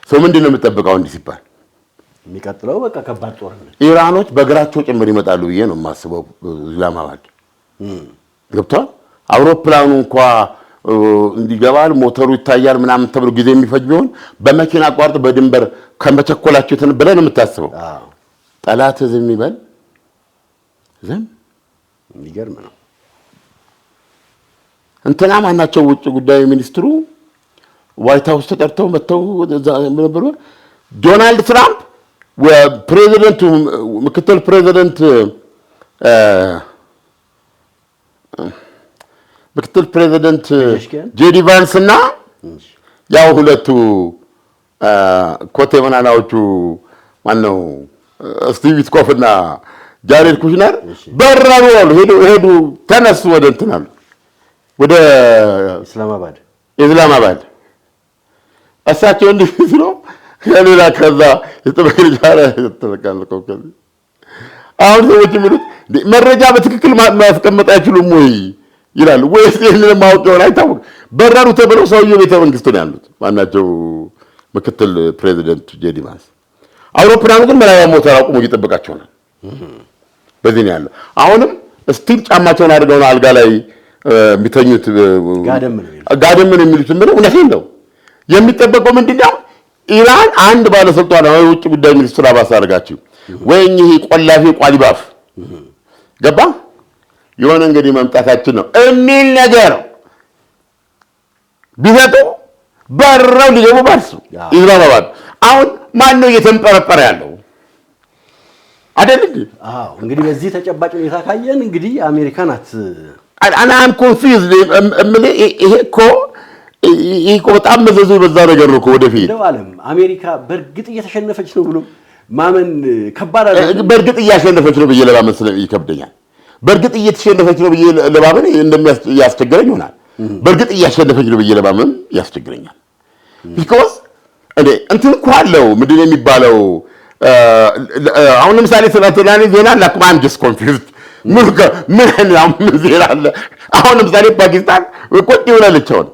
ሰው ምንድነው የምጠብቀው እንዲህ ሲባል የሚቀጥለው በቃ ከባድ ጦርነት ኢራኖች በእግራቸው ጭምር ይመጣሉ ብዬ ነው የማስበው። ኢስላማባድ ገብቷል። አውሮፕላኑ እንኳን እንዲገባል ሞተሩ ይታያል ምናምን ተብሎ ጊዜ የሚፈጅ ቢሆን በመኪና አቋርጦ በድንበር ከመቸኮላቸው ብለህ ነው የምታስበው። ጠላት ዝም ይበል ዝም የሚገርም ነው። እንትና ማናቸው ውጭ ጉዳይ ሚኒስትሩ ዋይት ሃውስ ተጠርተው መተው ነበር። ዶናልድ ትራምፕ ፕሬዚደንቱ ምክትል ፕሬዚደንት ጄዲ ቫንስ እና ያው ሁለቱ ኮቴ መናናዎቹ ማነው ስቲቭ ዊትኮፍ እና ጃሬድ ኩሽነር በረሩ ሄዱ ተነሱ ወደ እንትን አሉ ወደ ኢስላማባድ እሳቸው እንዲህ ሲሉ ከሌላ ከዛ የተበከለ ተበከለከው አሁን ሰዎች የሚሉት መረጃ በትክክል ማስቀመጥ አይችሉም ወይ ይላሉ። ወይስ ይሄንን ማውቀው አይታወቅ በረሩ ተብለው ሰውየው ቤተ መንግስት ነው ያሉት ማናቸው ምክትል ፕሬዚደንት ጄዲ ቫንስ። አውሮፕላኑ ግን መላያ ሞተር አቁሞ እየጠበቃቸው ነው። በዚህ ነው ያለው። አሁንም ስቲል ጫማቸውን አድርገው አልጋ ላይ የሚተኙት ጋደም ነው የሚሉት ምን እውነቴን ነው። የሚጠበቀው ምንድነው? ኢራን አንድ ባለስልጣን ነው የውጭ ጉዳይ ሚኒስትር አባስ አድርጋችሁ ወይኝ ይሄ ቆላፊ ቋሊባፍ ገባ የሆነ እንግዲህ መምጣታችን ነው የሚል ነገር ቢዘጡ በረው ሊገቡ ባልሱ ኢስላማባድ አሁን ማን ነው እየተንጠረጠረ ያለው አይደል? እንግዲህ በዚህ ተጨባጭ ሁኔታ ካየን እንግዲህ አሜሪካ ናት። አም ኮንፊውዝድ ይሄ እኮ በጣም መዘዙ በዛ ነገር ነው እኮ ወደፊት ነው ዓለም አሜሪካ በእርግጥ እየተሸነፈች ነው ብሎ ማመን ከባድ አይደለም። በእርግጥ እያሸነፈች ነው ብዬ ለማመን ይከብደኛል። በእርግጥ እየተሸነፈች ነው ብዬ ለማመን እንደሚያስቸግረኝ ይሆናል። በእርግጥ እያሸነፈች ነው ብዬ ለማመን ያስቸግረኛል። ቢኮዝ እንትን እኮ አለው ምንድን ነው የሚባለው? አሁን ለምሳሌ ስለተላኒ ዜና ላኩም አም ጀስት ኮንፊውዝድ ምን ዜና አለ? አሁን ለምሳሌ ፓኪስታን ቁጭ ብላለች። አሁን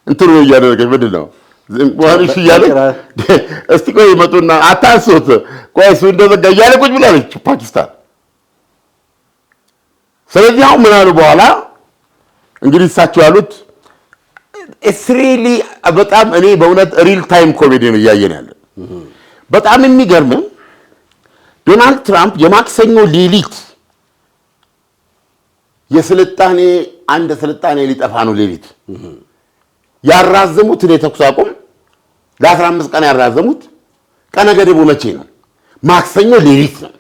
እንትኑ እያደረገች ምንድን ነው ወርሽ እያለች እስቲ ቆይ ይመጡና አታንሱት ቆይ እሱ እንደዘጋ እያለ ቁጭ ብላለች ፓኪስታን። ስለዚህ አሁን ምን አሉ በኋላ እንግዲህ እሳቸው ያሉት ኢትስ ሪሊ በጣም እኔ በእውነት ሪል ታይም ኮሜዲ ነው እያየን ያለ በጣም የሚገርም ዶናልድ ትራምፕ የማክሰኞ ሌሊት የስልጣኔ አንድ ስልጣኔ ሊጠፋ ነው ሌሊት ያራዘሙት የተኩስ አቁም ለ15 ቀን ያራዘሙት ቀነ ገደቡ መቼ ነው? ማክሰኞ ሌሊት ነው።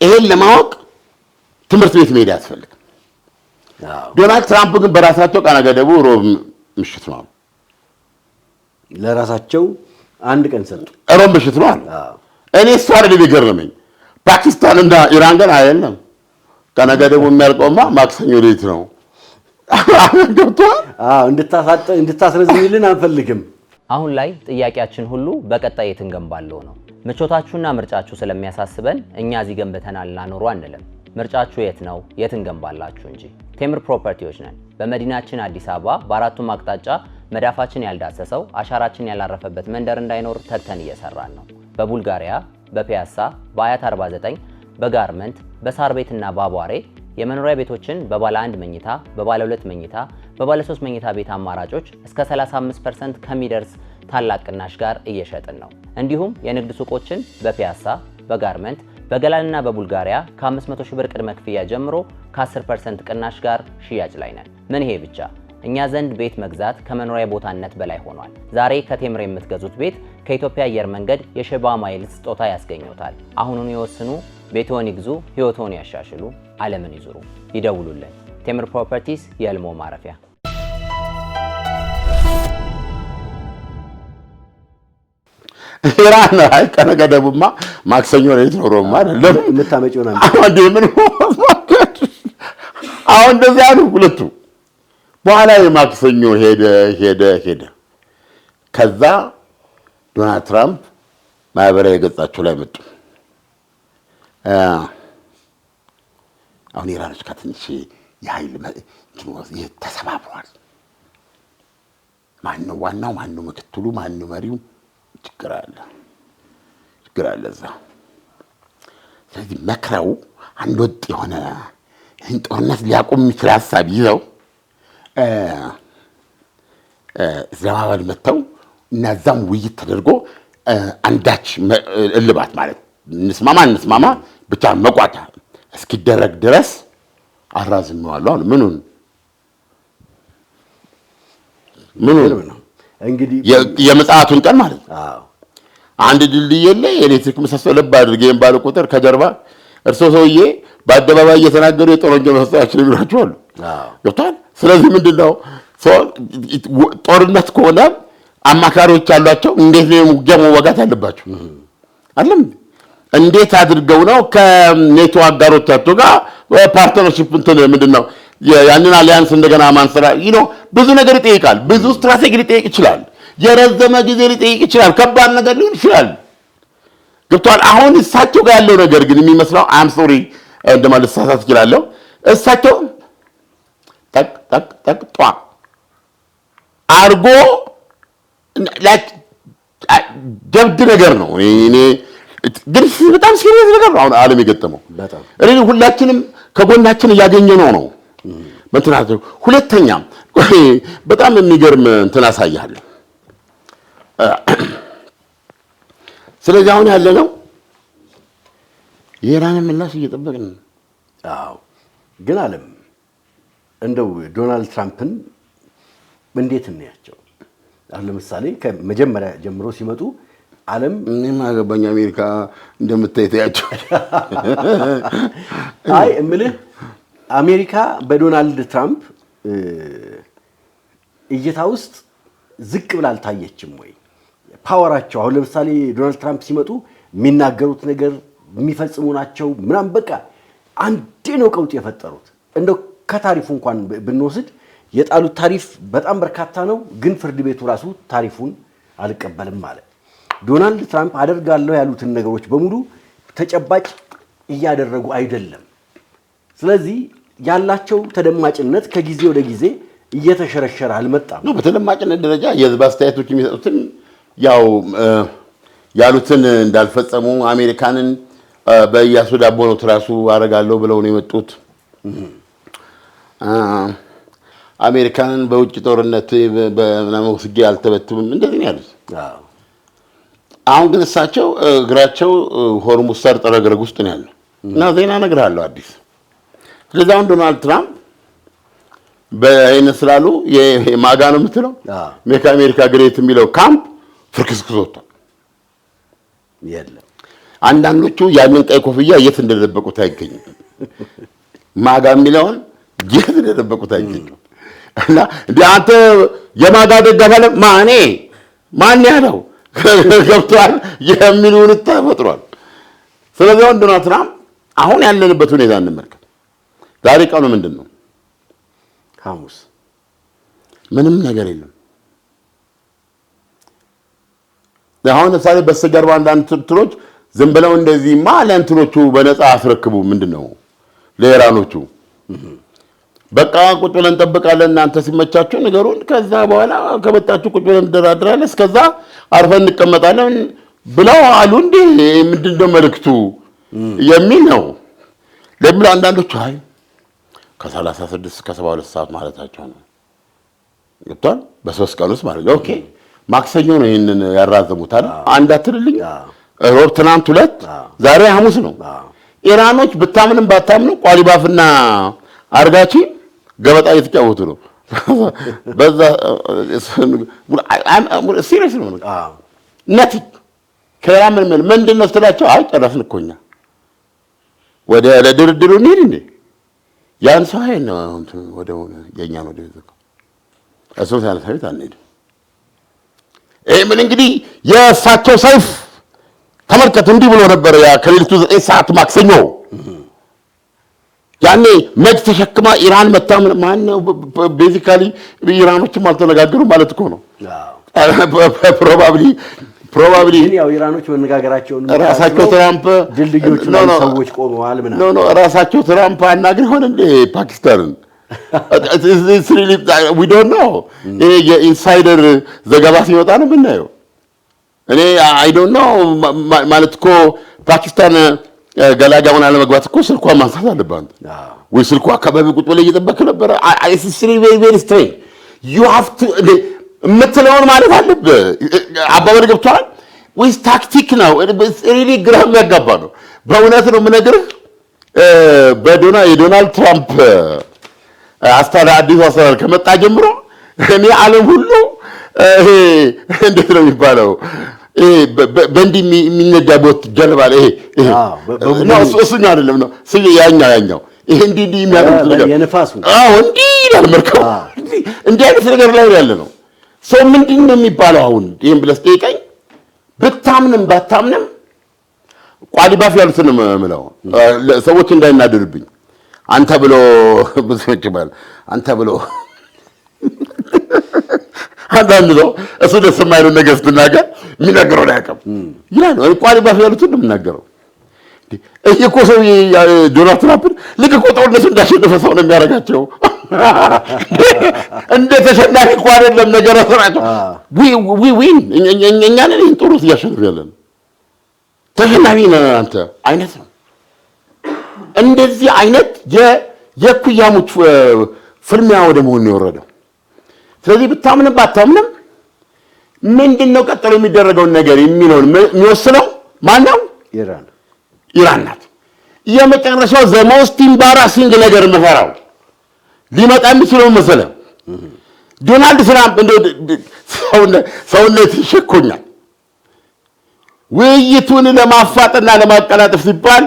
ይሄን ለማወቅ ትምህርት ቤት መሄድ ያስፈልጋል። ዶናልድ ትራምፕ ግን በራሳቸው ቀነ ገደቡ ሮብ ምሽት ነው። ለራሳቸው አንድ ቀን ሰጡ። ሮብ ምሽት ነው። እኔ እሱ አይደለም የገረመኝ ፓኪስታን እና ኢራን ግን አይደለም ቀነ ገደቡ የሚያልቀውማ ማክሰኞ ሌሊት ነው። እንድታስረዝምልን አንፈልግም። አሁን ላይ ጥያቄያችን ሁሉ በቀጣይ የት እንገንባለው ነው። ምቾታችሁና ምርጫችሁ ስለሚያሳስበን እኛ እዚህ ገንብተናልና ኑሮ አንልም። ምርጫችሁ የት ነው? የት እንገንባላችሁ እንጂ። ቴምር ፕሮፐርቲዎች ነን። በመዲናችን አዲስ አበባ በአራቱም አቅጣጫ መዳፋችን ያልዳሰሰው አሻራችን ያላረፈበት መንደር እንዳይኖር ተግተን እየሰራን ነው። በቡልጋሪያ፣ በፒያሳ፣ በአያት 49፣ በጋርመንት፣ በሳር ቤትና በአቧሬ የመኖሪያ ቤቶችን በባለ 1 መኝታ፣ በባለ 2 መኝታ፣ በባለ 3 መኝታ ቤት አማራጮች እስከ 35% ከሚደርስ ታላቅ ቅናሽ ጋር እየሸጥን ነው። እንዲሁም የንግድ ሱቆችን በፒያሳ፣ በጋርመንት፣ በገላንና በቡልጋሪያ ከ500 ሺህ ብር ቅድመ ክፍያ ጀምሮ ከ10% ቅናሽ ጋር ሽያጭ ላይ ነን። ምን ይሄ ብቻ! እኛ ዘንድ ቤት መግዛት ከመኖሪያ ቦታነት በላይ ሆኗል። ዛሬ ከቴምር የምትገዙት ቤት ከኢትዮጵያ አየር መንገድ የሸባ ማይልስ ስጦታ ያስገኙታል። አሁኑኑ ይወስኑ፣ ቤትዎን ይግዙ፣ ህይወትዎን ያሻሽሉ፣ ዓለምን ይዙሩ። ይደውሉልን። ቴምር ፕሮፐርቲስ የህልሞ ማረፊያ። ኢራን አይ ቀነ ገደቡማ ማክሰኞ ሌሊት ነው። ሮማ አይደለም የምታመጪው ነው። አሁን እንደዚህ አሉ ሁለቱ። በኋላ የማክሰኞ ሄደ። ከዛ ዶናልድ ትራምፕ ማህበራዊ ገጻቸው ላይ መጡ። አሁን ኢራኖች ከትንሽ የኃይል ተሰባብሯል። ማነው ዋናው? ማነው ምክትሉ? ማነው መሪው? ችግር አለ እዛ። ስለዚህ መክረው አንድ ወጥ የሆነ ይህን ጦርነት ሊያቆም የሚችል ሀሳብ ይዘው እስላማባድ መጥተው እና እዛም ውይይት ተደርጎ አንዳች እልባት ማለት እንስማማ ብቻ መቋጫ እስኪደረግ ድረስ አራዝመዋለሁ አሉ። ምኑን እንግዲህ የምጽአቱን ቀን ማለት ነው። አንድ ድልድይ የለ የኤሌክትሪክ ምሰሶ ልብ አድርገን ባለ ቁጥር ከጀርባ እርሶ ሰውዬ በአደባባይ እየተናገሩ የጦር ወንጀል መፈጸማቸውን ይሏቸዋል። ገብቷል። ስለዚህ ምንድነው ጦርነት ከሆነ አማካሪዎች ያሏቸው እንዴት ነው ውጊያ መዋጋት ያለባቸው አይደለም? እንዴት አድርገው ነው ከኔቶ አጋሮቻቸው ጋር ፓርትነርሺፕ ምንድነው ያንን አሊያንስ እንደገና ማንሰራ ብዙ ነገር ይጠይቃል። ብዙ ስትራቴጂ ሊጠይቅ ይችላል። የረዘመ ጊዜ ሊጠይቅ ይችላል። ከባድ ነገር ሊሆን ይችላል። ገብቷል። አሁን እሳቸው ጋር ያለው ነገር ግን የሚመስለው አም ሶሪ እንደማለት ልሳሳት እችላለሁ። እሳቸው ጠቅ ጧ አርጎ ጀብድ ነገር ነው። እኔ ግን በጣም ሲሪየስ ነገር ነው አሁን ዓለም የገጠመው። እኔ ሁላችንም ከጎናችን እያገኘነው ነው። እንትናቸው ሁለተኛ በጣም የሚገርም እንትን አሳያለሁ። ስለዚህ አሁን ያለነው የኢራንን ምላሽ እየጠበቅን ነው። አዎ ግን ዓለም እንደው ዶናልድ ትራምፕን እንዴት እናያቸው? አሁን ለምሳሌ ከመጀመሪያ ጀምሮ ሲመጡ ዓለም እኔም አገባኝ አሜሪካ እንደምታይታያቸው አይ እምልህ አሜሪካ በዶናልድ ትራምፕ እይታ ውስጥ ዝቅ ብላ አልታየችም ወይ? ፓወራቸው አሁን ለምሳሌ ዶናልድ ትራምፕ ሲመጡ የሚናገሩት ነገር የሚፈጽሙ ናቸው ምናምን በቃ አንዴ ነው ቀውጥ የፈጠሩት። እንደው ከታሪፉ እንኳን ብንወስድ የጣሉት ታሪፍ በጣም በርካታ ነው፣ ግን ፍርድ ቤቱ ራሱ ታሪፉን አልቀበልም ማለት። ዶናልድ ትራምፕ አደርጋለሁ ያሉትን ነገሮች በሙሉ ተጨባጭ እያደረጉ አይደለም። ስለዚህ ያላቸው ተደማጭነት ከጊዜ ወደ ጊዜ እየተሸረሸረ አልመጣም ነው። በተደማጭነት ደረጃ የህዝብ አስተያየቶች የሚሰጡትን ያው ያሉትን እንዳልፈጸሙ አሜሪካንን በኢያሱ ዳቦ ነው ትራሱ አረጋለሁ ብለው ነው የመጡት። አሜሪካንን በውጭ ጦርነት በምናምን ወስጄ አልተበትብም እንደዚህ ነው ያሉት። አሁን ግን እሳቸው እግራቸው ሆርሙዝ ሰርጥ ረግረግ ውስጥ ነው ያለው እና ዜና እነግርሃለሁ አዲስ። ስለዚህ አሁን ዶናልድ ትራምፕ በአይነ ስላሉ የማጋ ነው የምትለው ሜክ አሜሪካ ግሬት የሚለው ካምፕ ፍርክስክስ ወጥቷል። የለም አንዳንዶቹ ያንን ቀይ ኮፍያ የት እንደደበቁት አይገኝም። ማጋ የሚለውን የት እንደደበቁት አይገኝም። እና አንተ የማጋ ደጋፊ አለ ማን ያለው ገብቷል የሚሉን ተፈጥሯል። ስለዚህ አሁን ዶናልድ ትራምፕ አሁን ያለንበት ሁኔታ እንመልከት። ዛሬ ቀኑ ምንድን ነው? ሐሙስ። ምንም ነገር የለም። አሁን ለምሳሌ በስተጀርባ አንዳንድ ትሎች ዝም ብለው እንደዚህማ ለእንትኖቹ በነፃ አስረክቡ ምንድን ነው ለኢራኖቹ በቃ ቁጭ ብለን እንጠብቃለን እናንተ ሲመቻችሁ ነገሩን ከዛ በኋላ ከመጣችሁ ቁጭ ብለን እንደራደራለን እስከዛ አርፈን እንቀመጣለን ብለው አሉ። እንዴ ምንድነው መልእክቱ የሚል ነው። ለምን አንዳንዶቹ አይ ከ36 እስከ 72 ሰዓት ማለታቸው ነው ገብቷል። በ3 ቀን ውስጥ ማለት ኦኬ ማክሰኞ ነው ይሄንን ያራዘሙታል። አንድ አትልልኝ ሮብ ትናንት 2 ዛሬ ሐሙስ ነው። ኢራኖች ብታምንም ባታምንም ቋሊባፍና አርጋቺ ገበጣ እየተጫወቱ ነው። በዛ ሲሪየስ ነው ነቲ ከኢራን ምንድነው ስትላቸው አይ ጨረስን እኮ እኛ ወደ ለድርድሩ እንሂድ እንዴ ያን ሰው አይነ ወደ የኛን ወደ ዘቀው እሱ ሳይት አንሄድ። ምን እንግዲህ የእሳቸው ሰይፍ ተመልከት እንዲህ ብሎ ነበር ያ ከሌሊቱ 9 ሰዓት ማክሰኞ ያኔ መድ ተሸክማ ኢራን መታም ማነው ቤዚካሊ ኢራኖችም አልተነጋገሩ ማለት እኮ ነው። ፕሮባብሊ ያው ኢራኖች መነጋገራቸውን ራሳቸው ትራምፕ ድልድዮቹ ላይ ሰዎች ቆመዋል ምናምን ራሳቸው ትራምፕ አናግረው ሆነ እንደ ፓኪስታንን we don't know የኢንሳይደር ዘገባ ሲወጣ ነው ብናየው። እኔ I don't know ማለት እኮ ፓኪስታን ገላጋውን አለመግባት እኮ ስልኳን ማንሳት አለባት ወይ ስልኳ አካባቢ ቁጭ ብለ እየጠበቅ ነበር። it's very strange you have to የምትለውን ማለት አለብህ። አባባል ገብቷል ወይስ ታክቲክ ነው? ሪሊ ግራ የሚያጋባ ነው በእውነት ነው የምነግርህ። የዶናልድ ትራምፕ አዲሱ አስተዳደር ከመጣ ጀምሮ እኔ ዓለም ሁሉ እንዴት ነው የሚባለው በእንዲህ የሚነዳ ቦት ጀልባ ላይ እሱኛ አይደለም ነው ያኛው ይሄ እንዲህ የሚያደርጉት ነገር የነፋሱ እንዲህ ይላል መርከቡ እንዲህ አይነት ነገር ላይ ያለ ነው። ሰው ምንድን ነው የሚባለው? አሁን ይሄን ብለህ ጠይቀኝ ብታምንም ባታምንም ቋሊባፍ ያሉትን ምለው ሰዎች እንዳይናደዱብኝ አንተ ብሎ ብዙዎች ይባል አንተ ብሎ አንዳንድ ነው እሱ ደስ የማይለው ነገር ስትናገር የሚናገረው ላይ አቀም ይላል ነው ቋሊባፍ ያሉትን ነው የሚናገረው። እኮ ሰው ዶናልድ ትራምፕ ልክ እኮ ጦርነቱ እንዳሸነፈ ሰው ነው የሚያደርጋቸው። እንደ ተሸናፊ እኮ አይደለም ነገር አሰራቸው ዊን እኛ ነን ይህን ጦርነት እያሸነፍ ያለን ተሸናፊ ነን አንተ አይነት ነው። እንደዚህ አይነት የኩያሙች ፍልሚያ ወደ መሆን ነው የወረደው። ስለዚህ ብታምንም ባታምንም ምንድነው ቀጥሎ የሚደረገውን ነገር የሚለውን የሚወስነው ማን ነው? ኢራን ናት። የመጨረሻው ዘ ሞስት ኢምባራሲንግ ነገር መፈራው ሊመጣ የሚችለው መሰለ ዶናልድ ትራምፕ ሰውነት ይሸኮኛል። ውይይቱን ለማፋጥና ለማቀላጠፍ ሲባል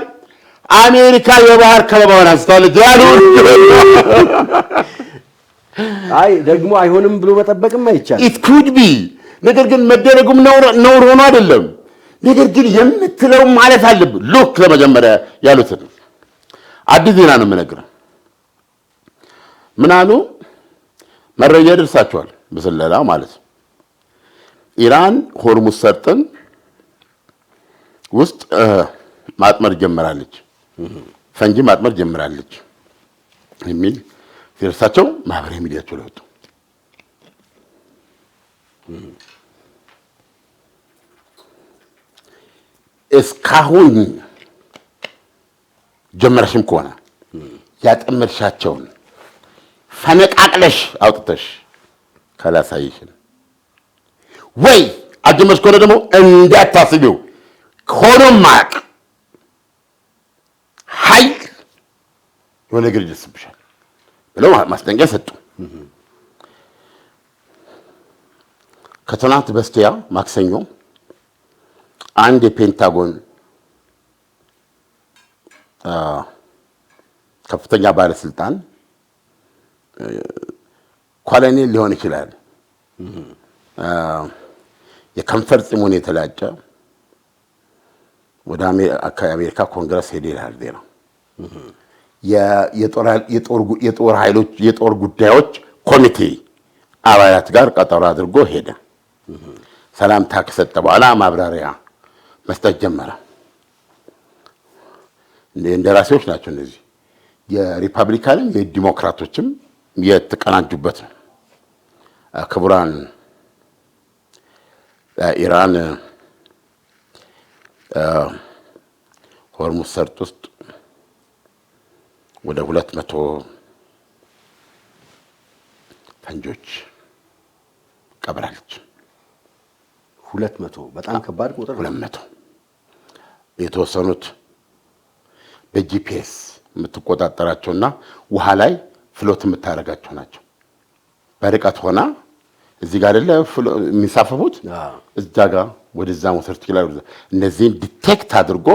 አሜሪካ የባህር ከበባውን አስተዋለች ያሉ አይ ደግሞ አይሆንም ብሎ መጠበቅም አይቻልም። it could be ነገር ግን መደረጉም ነው ሆኖ አይደለም። ነገር ግን የምትለው ማለት አለብህ። ሉክ ለመጀመሪያ ያሉትን አዲስ ዜና ነው የምነግርህ። ምን አሉ? መረጃ ደርሳቸዋል በስለላ ማለት ኢራን ሆርሙዝ ሰርጥን ውስጥ ማጥመድ ጀምራለች፣ ፈንጂ ማጥመድ ጀምራለች የሚል ሲርሳቸው ማህበራዊ ሚዲያቸው ላይ ወጡ። እስካሁን ጀመረሽም ከሆነ ያጠመድሻቸውን ፈነቃቅለሽ አውጥተሽ ካላሳይሽን ወይ አጀመርሽ ከሆነ ደግሞ እንዳታስቢው ሆኖም ማቅ ኃይል የሆነ ነገር ይደርስብሻል ብለው ማስጠንቀቂያ ሰጡ። ከትናንት በስቲያ ማክሰኞ አንድ የፔንታጎን ከፍተኛ ባለስልጣን ኮሎኔል ሊሆን ይችላል የከንፈር ፂሙን የተላጨ ወደ አሜሪካ ኮንግረስ ሄደ ይላል ዜና። የጦር ኃይሎች የጦር ጉዳዮች ኮሚቴ አባላት ጋር ቀጠሮ አድርጎ ሄደ። ሰላምታ ከሰጠ በኋላ ማብራሪያ መስጠት ጀመረ። እንደራሴዎች ናቸው እነዚህ የሪፐብሊካንም የዲሞክራቶችም የተቀናጁበት ነው። ክቡራን ኢራን ሆርሙዝ ሰርጥ ውስጥ ወደ 200 ፈንጆች ቀብራለች። 200 በጣም ከባድ ቁጥር። 200 የተወሰኑት በጂፒኤስ የምትቆጣጠራቸውና ውሃ ላይ ፍሎት የምታደርጋቸው ናቸው። በርቀት ሆና እዚህ ጋር አይደለ የሚሳፈፉት እዛ ጋር ወደዛ መውሰድ ይችላል። እነዚህን ዲቴክት አድርጎ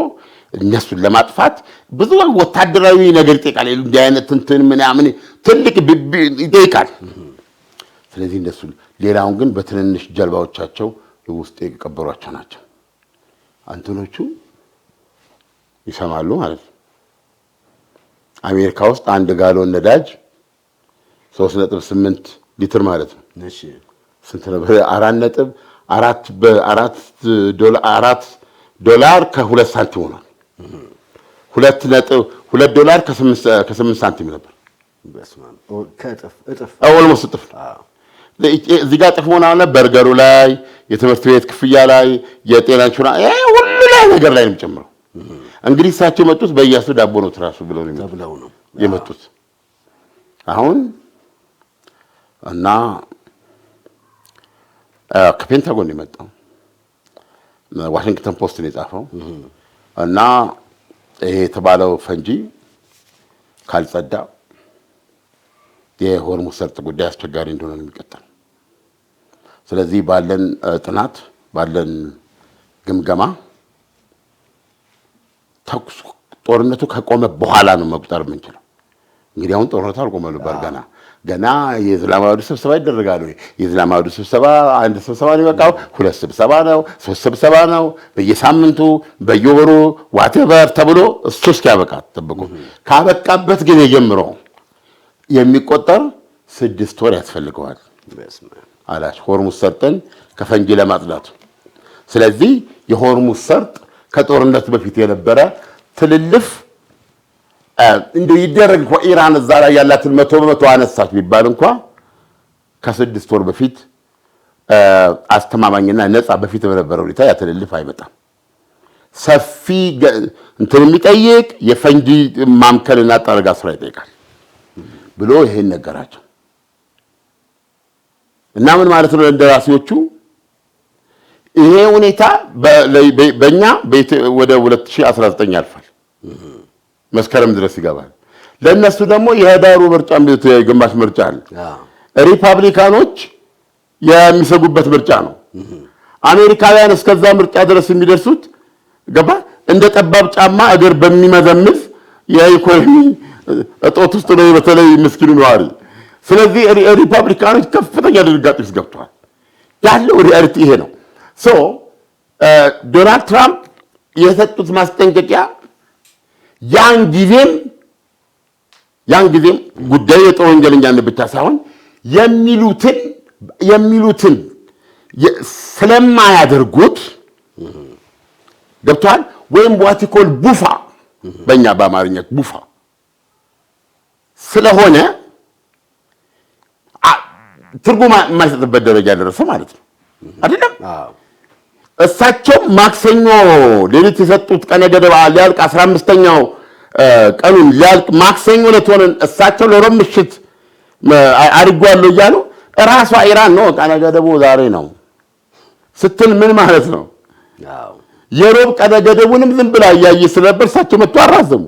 እነሱን ለማጥፋት ብዙ ወታደራዊ ነገር ይጠይቃል። እንዲህ አይነት እንትን ምናምን ትልቅ ይጠይቃል። ስለዚህ እነሱ ሌላውን ግን በትንንሽ ጀልባዎቻቸው ውስጥ የቀበሯቸው ናቸው። አንተኖቹ ይሰማሉ ማለት ነው። አሜሪካ ውስጥ አንድ ጋሎን ነዳጅ 3.8 ሊትር ማለት ነው። እሺ ስንት ነው? 4 ዶላር ከ2 ሳንቲም ሆኗል። 2 ዶላር ከ8 ሳንቲም ነበር። በስማም ከእጥፍ ኦልሞስት እጥፍ። እዚህ ጋር እጥፍ ሆነ አለ። በርገሩ ላይ፣ የትምህርት ቤት ክፍያ ላይ፣ የጤና ኢንሹራንስ ሁሉ ላይ ነገር ላይ ነው የሚጨምረው። እንግዲህ እሳቸው የመጡት በኢያሱ ዳቦ ነው ትራሱ ብለው ነው የመጡት አሁን እና ከፔንታጎን የመጣው ዋሽንግተን ፖስት ነው የጻፈው። እና ይሄ የተባለው ፈንጂ ካልጸዳ የሆርሙዝ ሰርጥ ጉዳይ አስቸጋሪ እንደሆነ ነው የሚቀጥለው። ስለዚህ ባለን ጥናት ባለን ግምገማ ጦርነቱ ከቆመ በኋላ ነው መቁጠር የምንችለው። እንግዲህ አሁን ጦርነቱ አልቆመም ነበር ገና የእስላማዊ ስብሰባ ይደረጋል። የእስላማዊ ስብሰባ አንድ ስብሰባ ነው የሚበቃው፣ 2 ስብሰባ ነው፣ 3 ስብሰባ ነው፣ በየሳምንቱ በየወሩ ዋቴቨር ተብሎ እሱ እስኪያበቃ ተጠብቆ ካበቃበት ግን ጀምሮ የሚቆጠር 6 ወር ያስፈልገዋል አላሽ ሆርሙዝ ሰርጥን ከፈንጂ ለማጽዳት። ስለዚህ የሆርሙዝ ሰርጥ ከጦርነት በፊት የነበረ ትልልፍ እንደ ይደረግ እንኳን ኢራን እዛ ላይ ያላትን 100% አነሳች ቢባል እንኳን ከ6 ወር በፊት አስተማማኝና ነፃ በፊት በነበረው ሁኔታ ያተልልፍ አይመጣም። ሰፊ እንትን የሚጠይቅ የፈንጂ ማምከልና ጠረጋ ስራ ይጠይቃል ብሎ ይሄን ነገራቸው። እና ምን ማለት ነው እንደራሴዎቹ ይሄ ሁኔታ በእኛ ወደ 2019 ያልፋል፣ መስከረም ድረስ ይገባል። ለነሱ ደግሞ የህዳሩ ምርጫ ግማሽ ምርጫ አለ። ሪፐብሊካኖች የሚሰጉበት ምርጫ ነው። አሜሪካውያን እስከዛ ምርጫ ድረስ የሚደርሱት ገባ እንደ ጠባብ ጫማ እግር በሚመዘምዝ የኢኮኖሚ እጦት ውስጥ ነው በተለይ ምስኪኑ ነዋሪ። ስለዚህ ሪፐብሊካኖች ከፍተኛ ድንጋጤ ውስጥ ገብተዋል። ያለው ሪያሊቲ ይሄ ነው። ዶናልድ ትራምፕ የሰጡት ማስጠንቀቂያ ያን ጊዜም ጉዳዩ የጦር ወንጀለኛነት ብቻ ሳይሆን የሚሉትን ስለማያደርጉት ገብቷል። ወይም ዋቲኮል ቡፋ በእኛ በአማርኛ ቡፋ ስለሆነ ትርጉም የማይሰጥበት ደረጃ ደረሰ ማለት ነው አይደለም። እሳቸው ማክሰኞ ሌሊት የሰጡት ቀነ ገደብ ሊያልቅ 15ኛው ቀኑን ሊያልቅ ማክሰኞ ለተሆነን እሳቸው ለሮም ምሽት አድርጓለሁ እያሉ ራሷ ኢራን ነው ቀነ ገደቡ ዛሬ ነው ስትል ምን ማለት ነው? አዎ የሮብ ቀነ ገደቡንም ዝም ብላ እያየች ስለነበር እሳቸው መጥቶ አራዘሙ።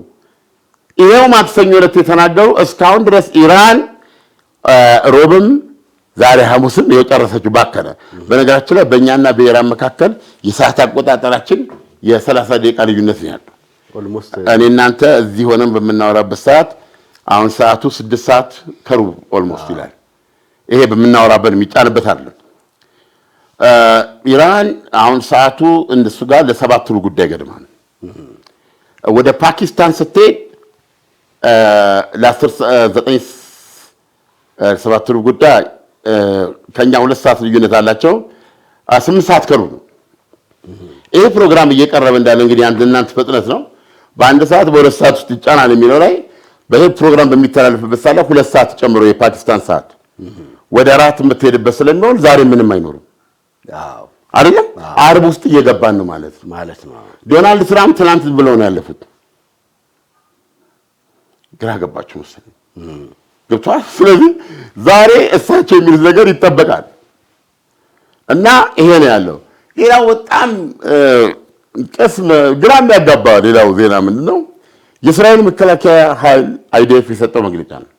ይሄው ማክሰኞ ዕለት የተናገሩ እስካሁን ድረስ ኢራን ሮብም ዛሬ ሐሙስም የጨረሰችው ባከነ። በነገራችን ላይ በእኛና በኢራን መካከል የሰዓት አቆጣጠራችን የ30 ደቂቃ ልዩነት ነው ያለው። ኦልሞስት እኔ እናንተ እዚህ ሆነን በምናወራበት ሰዓት አሁን ሰዓቱ 6 ሰዓት ከሩብ ኦልሞስት ይላል። ይሄ በምናወራበት የሚጫንበት አይደለም። ኢራን አሁን ሰዓቱ እንደሱ ጋር ለሰባት ሩብ ጉዳይ ገድማ ነው። ወደ ፓኪስታን ስትሄድ ለ9 ሰባት ሩብ ጉዳይ ከኛ 2 ሰዓት ልዩነት አላቸው። 8 ሰዓት ከሩብ ነው። ይሄ ፕሮግራም እየቀረበ እንዳለ እንግዲህ እናንተ ፍጥነት ነው በአንድ ሰዓት በ2 ሰዓት ውስጥ ይጫናል የሚለው ላይ በዚህ ፕሮግራም በሚተላለፍበት ሰዓት 2 ሰዓት ጨምሮ የፓኪስታን ሰዓት ወደ አራት የምትሄድበት ስለሚሆን ዛሬ ምንም አይኖርም። አዎ አይደለም አርብ ውስጥ እየገባን ነው ማለት ነው። ዶናልድ ትራምፕ ትናንት ብለው ነው ያለፉት። ግራ ገባችሁ መሰለኝ ገብቷል። ስለዚህ ዛሬ እሳቸው የሚሉት ነገር ይጠበቃል እና ይሄ ነው ያለው። ሌላው በጣም ቅስም ግራ የሚያጋባ ሌላው ዜና ምንድነው? የእስራኤል መከላከያ ኃይል አይዲኤፍ የሰጠው መግለጫ ነው።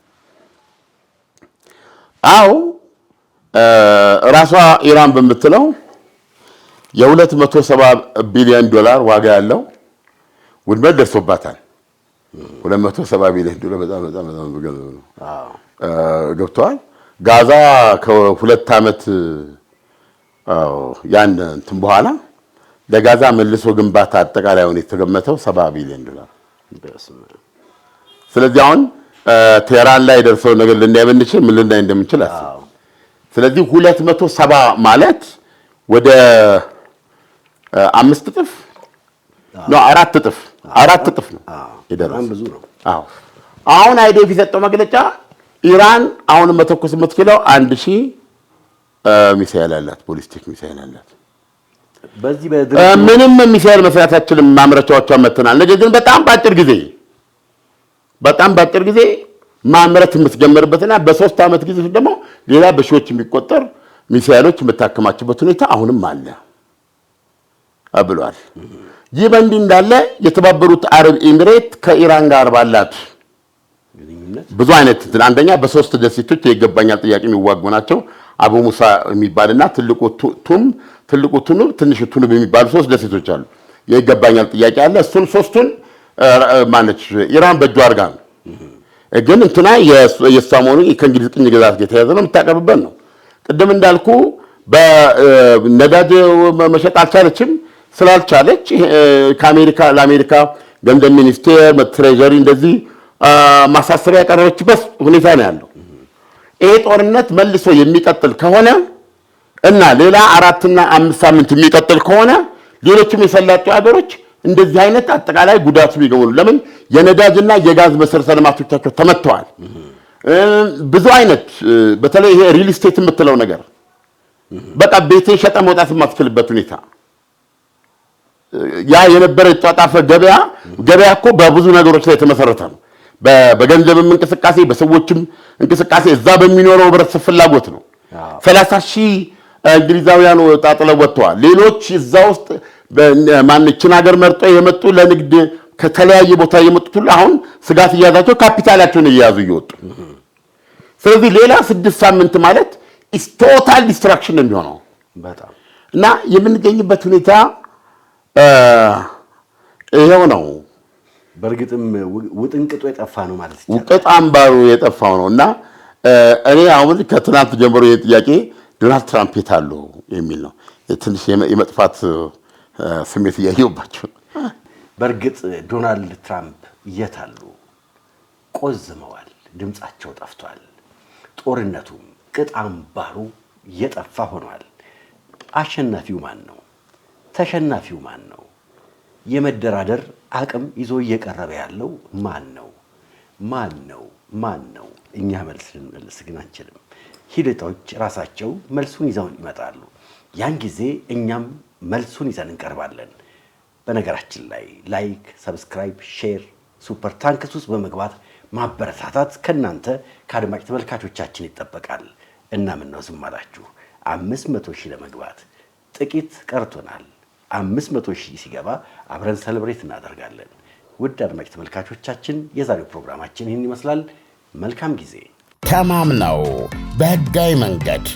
አው ራሷ ኢራን በምትለው የ270 ቢሊዮን ዶላር ዋጋ ያለው ውድመት ደርሶባታል። 270 ቢሊዮን ዶላር በጣም ገንዘብ ነው። ገብቷል። ጋዛ ከ2 ዓመት ያን እንትን በኋላ ለጋዛ መልሶ ግንባታ አጠቃላይ ሆነ የተገመተው 70 ቢሊዮን ዶላር። ስለዚህ አሁን ቴህራን ላይ ደርሰው ነገር ልናይ ብንችል ምን ልናይ እንደምንችል አስብ። ስለዚህ 270 ማለት ወደ 5 እጥፍ ነው፣ 4 እጥፍ ነው የደረሰው። ብዙ ነው። አዎ አሁን አይዲኤፍ የሰጠው መግለጫ ኢራን አሁን መተኮስ የምትችለው 1000 ሚሳኤል አላት፣ ቦሊስቲክ ሚሳኤል አላት። በዚህ ምንም ሚሳኤል መስራታችንን ማምረቻዎቿን መተናል። ነገር ግን በጣም ባጭር ጊዜ ማምረት የምትጀምርበትና በ3 ዓመት ጊዜ ደግሞ ሌላ በሺዎች የሚቆጠር ሚሳኤሎች የምታከማችበት ሁኔታ አሁንም አለ ብሏል። ይህ በእንዲህ እንዳለ የተባበሩት አረብ ኤሚሬት ከኢራን ጋር ባላት ብዙ አይነት አንደኛ በ3 ደሴቶች የይገባኛል ጥያቄ የሚዋጉ ናቸው። አቡ ሙሳ የሚባልና ትልቁ ቱኑብ ትንሹ ቱኑብ የሚባሉ 3 ደሴቶች አሉ። የይገባኛል ጥያቄ አለ። እሱን 3ቱን ማነች ኢራን በእጇ አድርጋ ነው። ግን እንትና የሷሞኑ ከእንግሊዝ ቅኝ ግዛት ጋር የተያዘ ነው የምታቀርብበት ነው። ቅድም እንዳልኩ በነዳጅ መሸጥ አልቻለችም። ስላልቻለች ለአሜሪካ ገንዘብ ሚኒስቴር ትሬጀሪ እንደዚህ ማሳሰቢያ ያቀረበችበት ሁኔታ ነው ያለው። ይሄ ጦርነት መልሶ የሚቀጥል ከሆነ እና ሌላ 4 እና 5 ሳምንት የሚቀጥል ከሆነ ሌሎችም የሰላጡ ሀገሮች እንደዚህ አይነት አጠቃላይ ጉዳቱ ቢገቡ ለምን የነዳጅና የጋዝ መሰረተ ልማቶቻቸው ተመተዋል። ብዙ አይነት በተለይ ይሄ ሪል ስቴት የምትለው ነገር በቃ ቤትን ሸጠ መውጣት የማትችልበት ሁኔታ ያ የነበረ ጧጣፈ ገበያ እኮ በብዙ ነገሮች ላይ የተመሰረተ ነው። በገንዘብም እንቅስቃሴ በሰዎችም እንቅስቃሴ እዛ በሚኖረው ህብረተሰብ ፍላጎት ነው። 30,000 እንግሊዛውያን ጣጥለው ወጥተዋል። ሌሎች እዛ ውስጥ ማንችን ሀገር መርጦ የመጡ ለንግድ ከተለያየ ቦታ የመጡት ሁሉ አሁን ስጋት እያዛቸው ካፒታላቸውን እየያዙ እየወጡ ስለዚህ ሌላ 6 ሳምንት ማለት ኢስ ቶታል ዲስትራክሽን ነው የሚሆነው በጣም እና የምንገኝበት ሁኔታ ይሄው ነው። በርግጥም ውጥንቅጡ የጠፋ ነው ማለት ይቻላል። ውጥንቅጡ አምባሩ የጠፋው ነውና እኔ አሁን ከትናንት ጀምሮ የጥያቄ ዶናልድ ትራምፕ የታሉ የሚል ነው። ትንሽ የመጥፋት ስሜት እያየሁባቸው። በርግጥ ዶናልድ ትራምፕ የታሉ? ቆዝመዋል፣ ድምጻቸው ጠፍቷል። ጦርነቱም ቅጥ አምባሩ የጠፋ ሆኗል። አሸናፊው ማን ነው? ተሸናፊው ማን ነው? የመደራደር አቅም ይዞ እየቀረበ ያለው ማን ነው? ማን ነው? እኛ መልስ ልንመልስ ግን አንችልም። ሂደቶች ራሳቸው መልሱን ይዘው ይመጣሉ። ያን ጊዜ እኛም መልሱን ይዘን እንቀርባለን። በነገራችን ላይ ላይክ፣ ሰብስክራይብ፣ ሼር ሱፐር ታንክስ ውስጥ በመግባት ማበረታታት ከናንተ ከአድማጭ ተመልካቾቻችን ይጠበቃል። እና ምን ነው ዝም አላችሁ? 500,000 ለመግባት ጥቂት ቀርቶናል። 500,000 ሲገባ አብረን ሰለብሬት እናደርጋለን። ውድ አድማጭ ተመልካቾቻችን የዛሬው ፕሮግራማችን ይህን ይመስላል። መልካም ጊዜ። ተማምነው በሕጋዊ መንገድ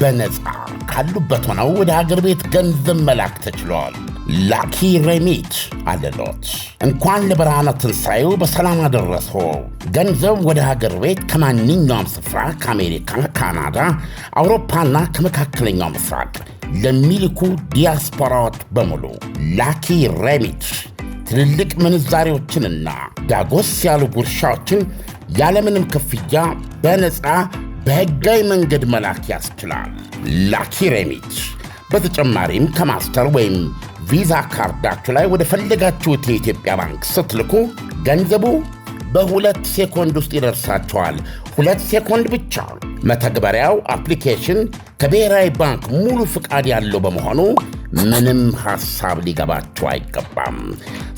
በነፃ ካሉበት ሆነው ወደ ሀገር ቤት ገንዘብ መላክ ተችሏል። ላኪ ሬሚት አለሎት። እንኳን ለብርሃነ ትንሣኤው በሰላም አደረሶ። ገንዘብ ወደ ሀገር ቤት ከማንኛውም ስፍራ ከአሜሪካ፣ ካናዳ፣ አውሮፓና ከመካከለኛው ምስራቅ ለሚልኩ ዲያስፖራዎች በሙሉ ላኪ ሬሚት ትልልቅ ምንዛሬዎችንና ዳጎስ ያሉ ጉርሻዎችን ያለምንም ክፍያ በነፃ በሕጋዊ መንገድ መላክ ያስችላል። ላኪ ሬሚት በተጨማሪም ከማስተር ወይም ቪዛ ካርዳችሁ ላይ ወደ ፈለጋችሁት የኢትዮጵያ ባንክ ስትልኩ ገንዘቡ በ2 ሴኮንድ ውስጥ ይደርሳችኋል። 2 ሴኮንድ ብቻ። መተግበሪያው አፕሊኬሽን ከብሔራዊ ባንክ ሙሉ ፍቃድ ያለው በመሆኑ ምንም ሐሳብ ሊገባችሁ አይገባም።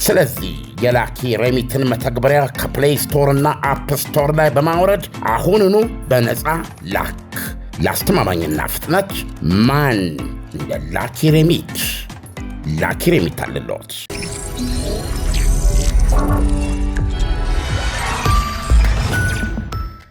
ስለዚህ የላኪ ሬሚትን መተግበሪያ ከፕሌይ ስቶር እና አፕ ስቶር ላይ በማውረድ አሁኑኑ በነፃ ላክ። ለአስተማማኝና ፍጥነት ማን እንደ ላኪ ሬሚት። ላኪ ሬሚት አለሎት።